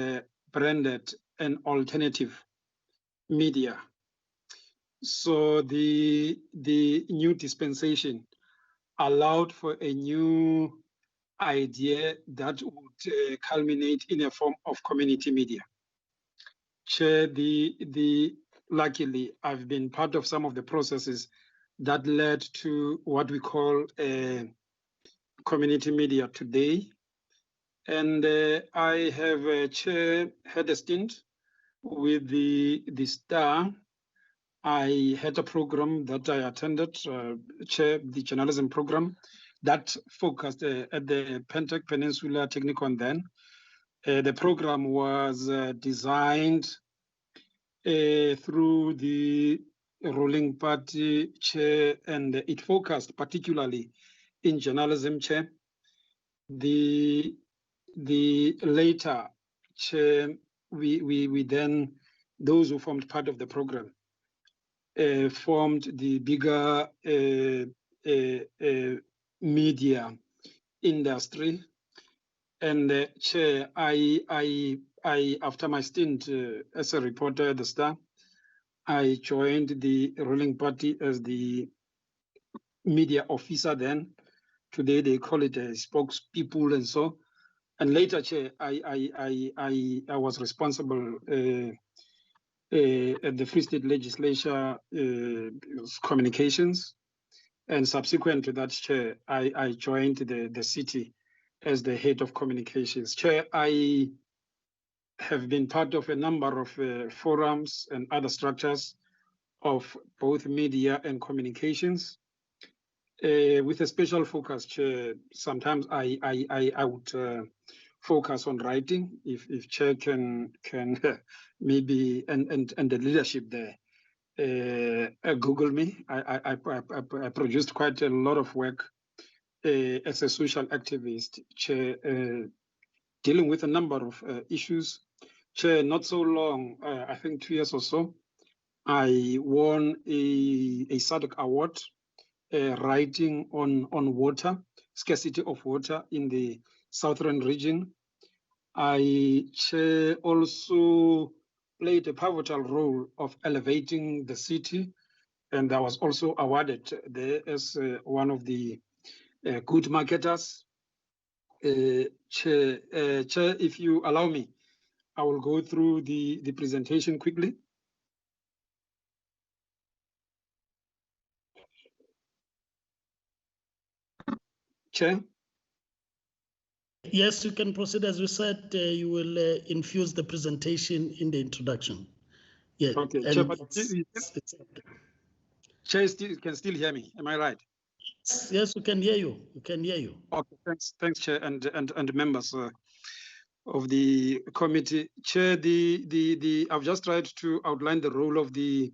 S9: branded an alternative media. So the new dispensation allowed for a new idea that would culminate in a form of community media. Chair, luckily, I've been part of some of the processes that led to what we call community media today. And I have, Chair, had a stint with the Star. I had a program that I attended, Chair, the journalism program, that focused at the Pentec Peninsula Technikon then. The program was designed through the ruling party, Chair, and it focused particularly in journalism, Chair. The later, Chair, we then, those who formed part of the program, formed the bigger media industry. And Chair, I after my stint as a reporter at the Star, I joined the ruling party as the media officer then. Today they call it a spokespeople and so. And later, Chair, I was responsible at the Free State Legislature communications. And subsequent to that, Chair, I joined the city as the head of communications. Chair, I have been part of a number of forums and other structures of both media and communications, with a special focus, Chair. Sometimes I would focus on writing, if Chair can maybe, and the leadership there. Google me. I produced quite a lot of work as a social activist, Chair, dealing with a number of issues. Chair, not so long, I think 2 years or so, I won a SADC award, writing on water, scarcity of water in the southern region. I, Chair, also played a pivotal role of elevating the city, and I was also awarded there as one of the good marketers. Chair, if you allow me, I will go through the presentation quickly. Chair?
S2: Yes, you can proceed. As we said, you will infuse the presentation in the introduction. Yeah.
S9: Okay, Chair, but Chair can still hear me. Am I right?
S2: Yes, we can hear you. We can hear you.
S9: Okay, thanks, Chair, and members of the committee. Chair, I've just tried to outline the role of the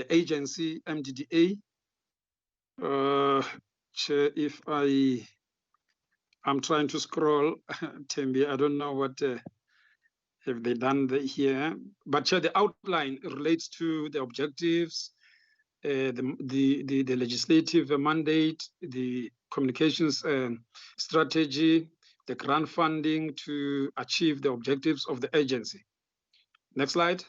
S9: agency MDDA. Chair, if I'm trying to scroll, Tembi, I don't know what have they done here, but Chair, the outline relates to the objectives, the legislative mandate, the communications strategy, the grant funding to achieve the objectives of the agency. Next slide.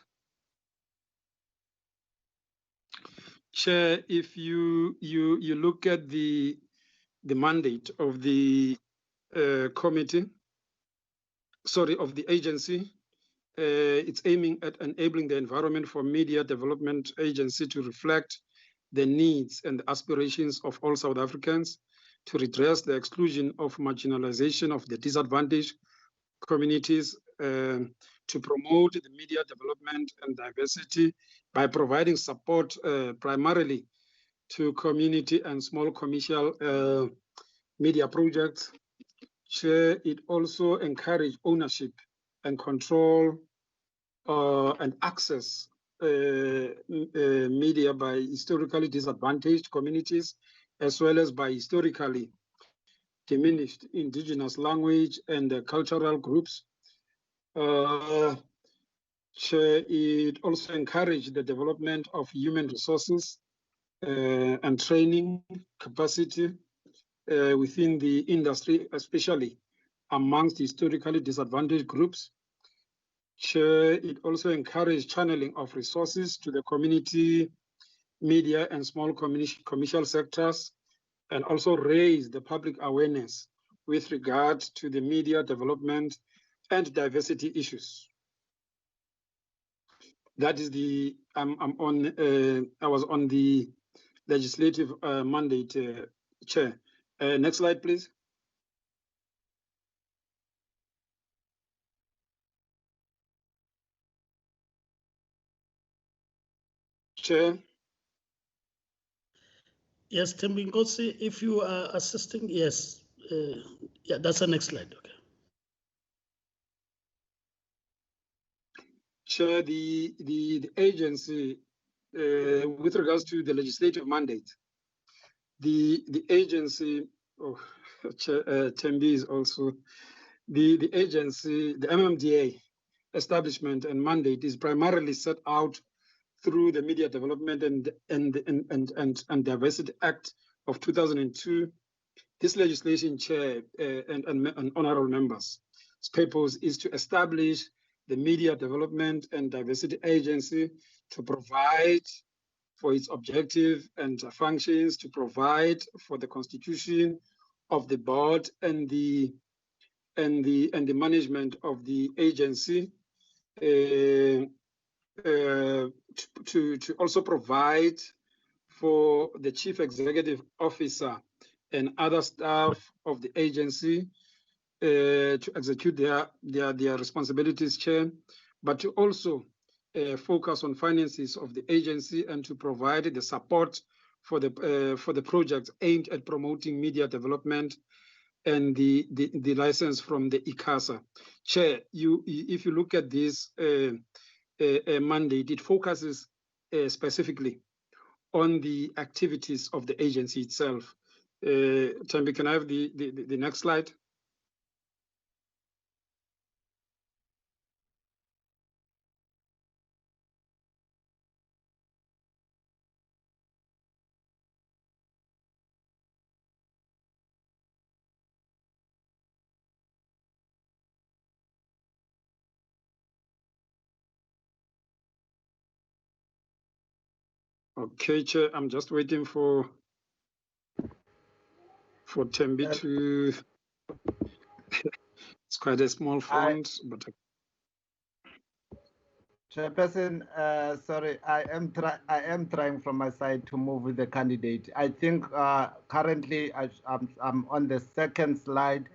S9: Chair, if you look at the mandate of the committee, sorry, of the agency, it's aiming at enabling the environment for media development agency to reflect the needs and aspirations of all South Africans, to redress the exclusion of marginalization of the disadvantaged communities, to promote the media development and diversity by providing support primarily to community and small commercial media projects. Chair, it also encourage ownership and control and access media by historically disadvantaged communities, as well as by historically diminished indigenous language and cultural groups. It also encouraged the development of human resources and training capacity within the industry, especially amongst historically disadvantaged groups. It also encouraged channeling of resources to the community, media, and small commercial sectors, and also raise the public awareness with regard to the media development and diversity issues. That is the, I was on the legislative mandate, Chair. Next slide, please. Chair.
S2: Yes, Tembinkosi, if you are assisting, yes. Yeah, that's the next slide. Okay.
S9: Chair, the agency, with regards to the legislative mandate, the agency, oh, Chair, Tembi is also, the agency, the MMDA establishment and mandate is primarily set out through the Media Development and Diversity Act of 2002. This legislation, Chair, and honorable members, its purpose is to establish the Media Development and Diversity Agency to provide for its objective and functions, to provide for the constitution of the board and the management of the agency, to also provide for the chief executive officer and other staff of the agency to execute their responsibilities, Chair, but to also focus on finances of the agency and to provide the support for the projects aimed at promoting media development and the license from the ICASA. Chair, if you look at this mandate, it focuses specifically on the activities of the agency itself. Tembi, can I have the next slide? Okay, Chair, I'm just waiting for Tembi to. It's quite a small font, but.
S6: Chairperson, sorry, I am trying from my side to move with the candidate. I think currently I'm on the second slide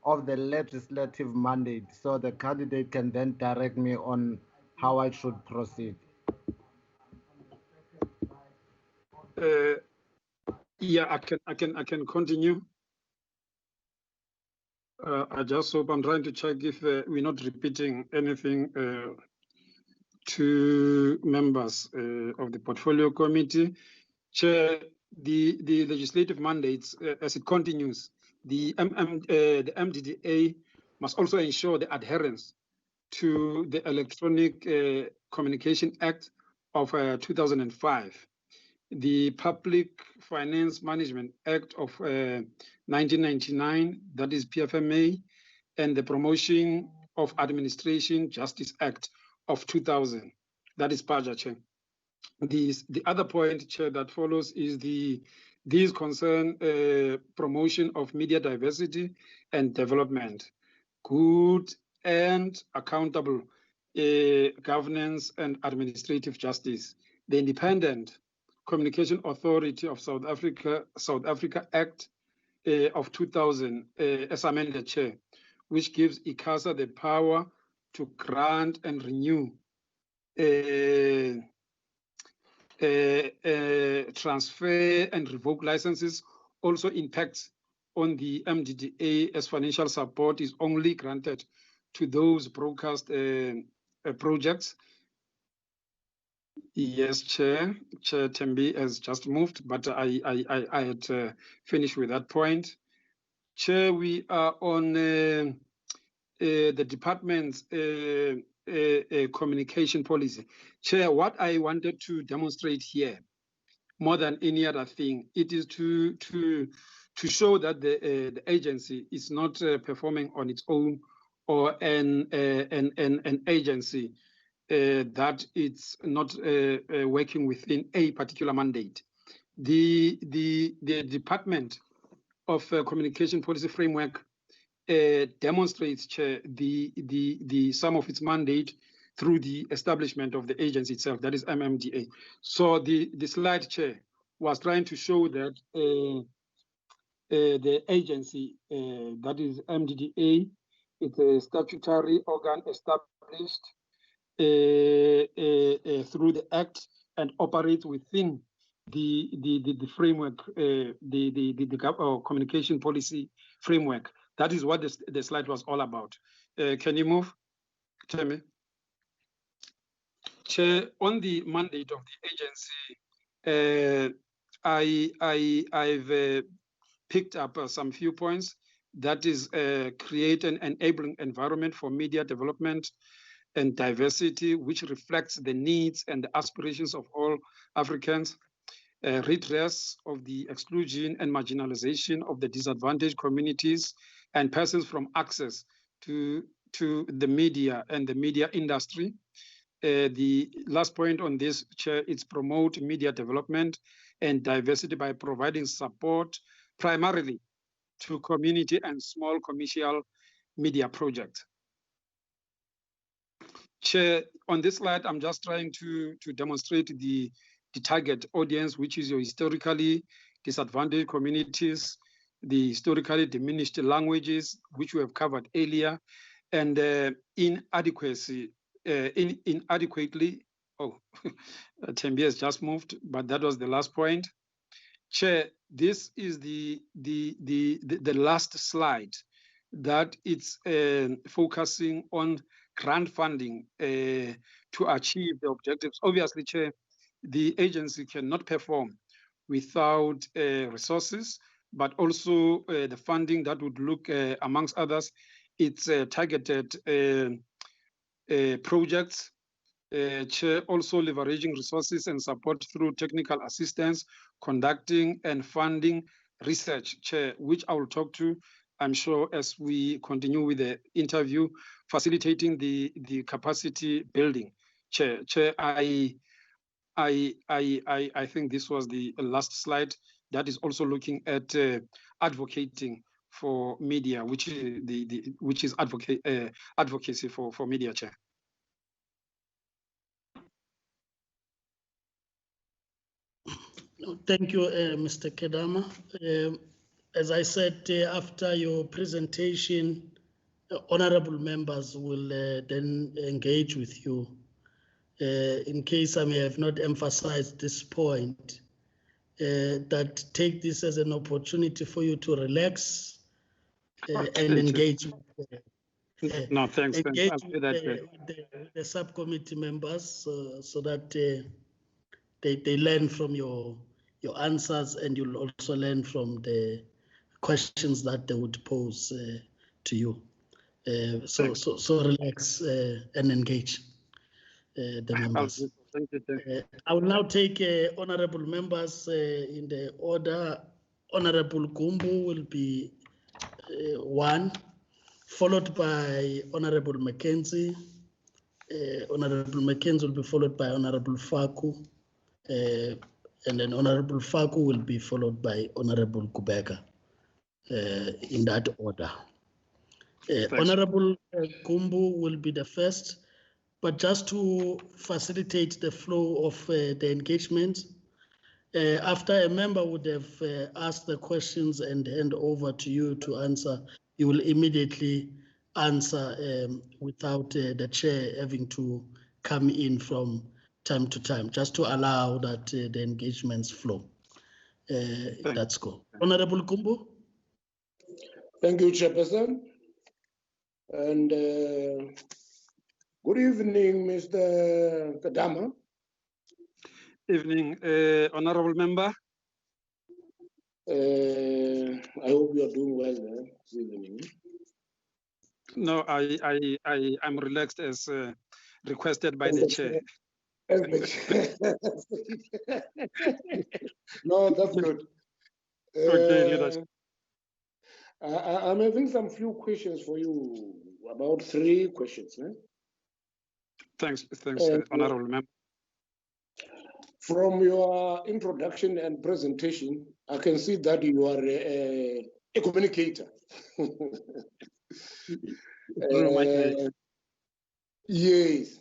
S6: of the legislative mandate, so the candidate can then direct me on how I should proceed.
S9: Yeah, I can continue. I just hope I'm trying to check if we're not repeating anything to members of the portfolio committee. Chair, the legislative mandates, as it continues, the MDDA must also ensure the adherence to the Electronic Communication Act of 2005, the Public Finance Management Act of 1999, that is PFMA, and the Promotion of Administration Justice Act of 2000, that is PAJA, Chair. the other point, Chair, that follows is these concern promotion of media diversity and development, good and accountable governance and administrative justice. The Independent Communication Authority of South Africa Act of 2000, as amended, Chair, which gives ICASA the power to grant and renew transfer and revoke licenses, also impacts on the MDDA, as financial support is only granted to those broadcast projects. Yes, Chair Tembi has just moved, but I had finished with that point. Chair, we are on the department's communication policy. Chair, what I wanted to demonstrate here, more than any other thing, it is to show that the agency is not performing on its own, or an agency that it's not working within a particular mandate. The Department of Communication Policy Framework demonstrates, Chair, the sum of its mandate through the establishment of the agency itself, that is MMDA. So the slide, Chair, was trying to show that the agency, that is MDDA, it's a statutory organ established through the Act and operates within the framework, the communication policy framework. That is what the slide was all about. Can you move, Temi? Chair, on the mandate of the agency, I've picked up some few points. That is, create an enabling environment for media development and diversity, which reflects the needs and the aspirations of all Africans. Redress of the exclusion and marginalization of the disadvantaged communities and persons from access to the media and the media industry. The last point on this, Chair, is promote media development and diversity by providing support primarily to community and small commercial media projects. Chair, on this slide, I'm just trying to demonstrate the target audience, which is your historically disadvantaged communities, the historically diminished languages, which we have covered earlier, and inadequately, oh, Tembi has just moved, but that was the last point. Chair, this is the last slide that it's focusing on grant funding to achieve the objectives. Obviously, Chair, the agency cannot perform without resources, but also the funding that would look, amongst others, it's targeted projects. Chair, also leveraging resources and support through technical assistance, conducting and funding research, Chair, which I will talk to, I'm sure, as we continue with the interview, facilitating the capacity building. Chair, I think this was the last slide that is also looking at advocating for media, which is advocacy for media, Chair.
S2: Thank you, Mr. Kedama. As I said, after your presentation, honorable members will then engage with you. In case I may have not emphasized this point, that take this as an opportunity for you to relax and engage.
S9: No, thanks.
S2: Engage with the subcommittee members so that they learn from your answers, and you'll also learn from the questions that they would pose to you. So relax and engage the members. I will now take honorable members in the order. Honorable Gumbu will be one, followed by Honorable Mackenzie. Honorable Mackenzie will be followed by Honorable Faku, and then Honorable Faku will be followed by Honorable Kubeka in that order. Honorable Gumbu will be the first, but just to facilitate the flow of the engagement, after a member would have asked the questions and hand over to you to answer, you will immediately answer without the chair having to come in from time to time, just to allow that the engagements flow. That's go. Honorable Gumbu.
S3: Thank you, Chairperson. And good evening, Mr. Kadama.
S9: Evening, honorable member.
S3: I hope you are doing well this evening.
S9: No, I'm relaxed as requested by the chair.
S3: No, that's good.
S9: Okay, leadership.
S3: I'm having some few questions for you, about 3 questions.
S9: Thanks, honorable member.
S3: From your introduction and presentation, I can see that you are a communicator. Yes.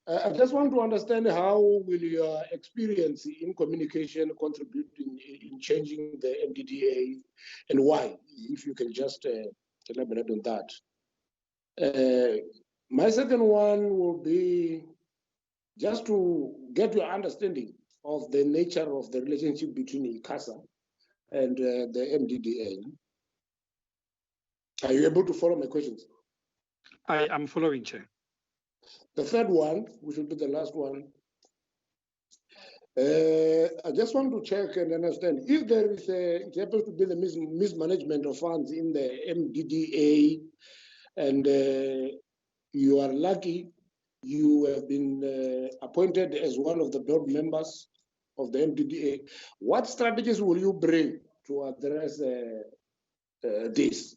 S3: I just want to understand how will your experience in communication contribute in changing the MDDA and why, if you can just elaborate on that. My second one will be just to get your understanding of the nature of the relationship between ICASA and the MDDA. Are you able to follow my questions?
S9: I am following, Chair.
S3: The third one, which will be the last one, I just want to check and understand if there is it happens to be the mismanagement of funds in the MDDA, and you are lucky you have been appointed as one of the board members of the MDDA. What strategies will you bring to address this?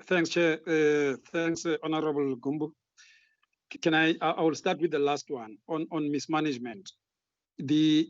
S9: Thanks, Chair. Thanks, Honorable Gumbu. I will start with the last one on mismanagement. The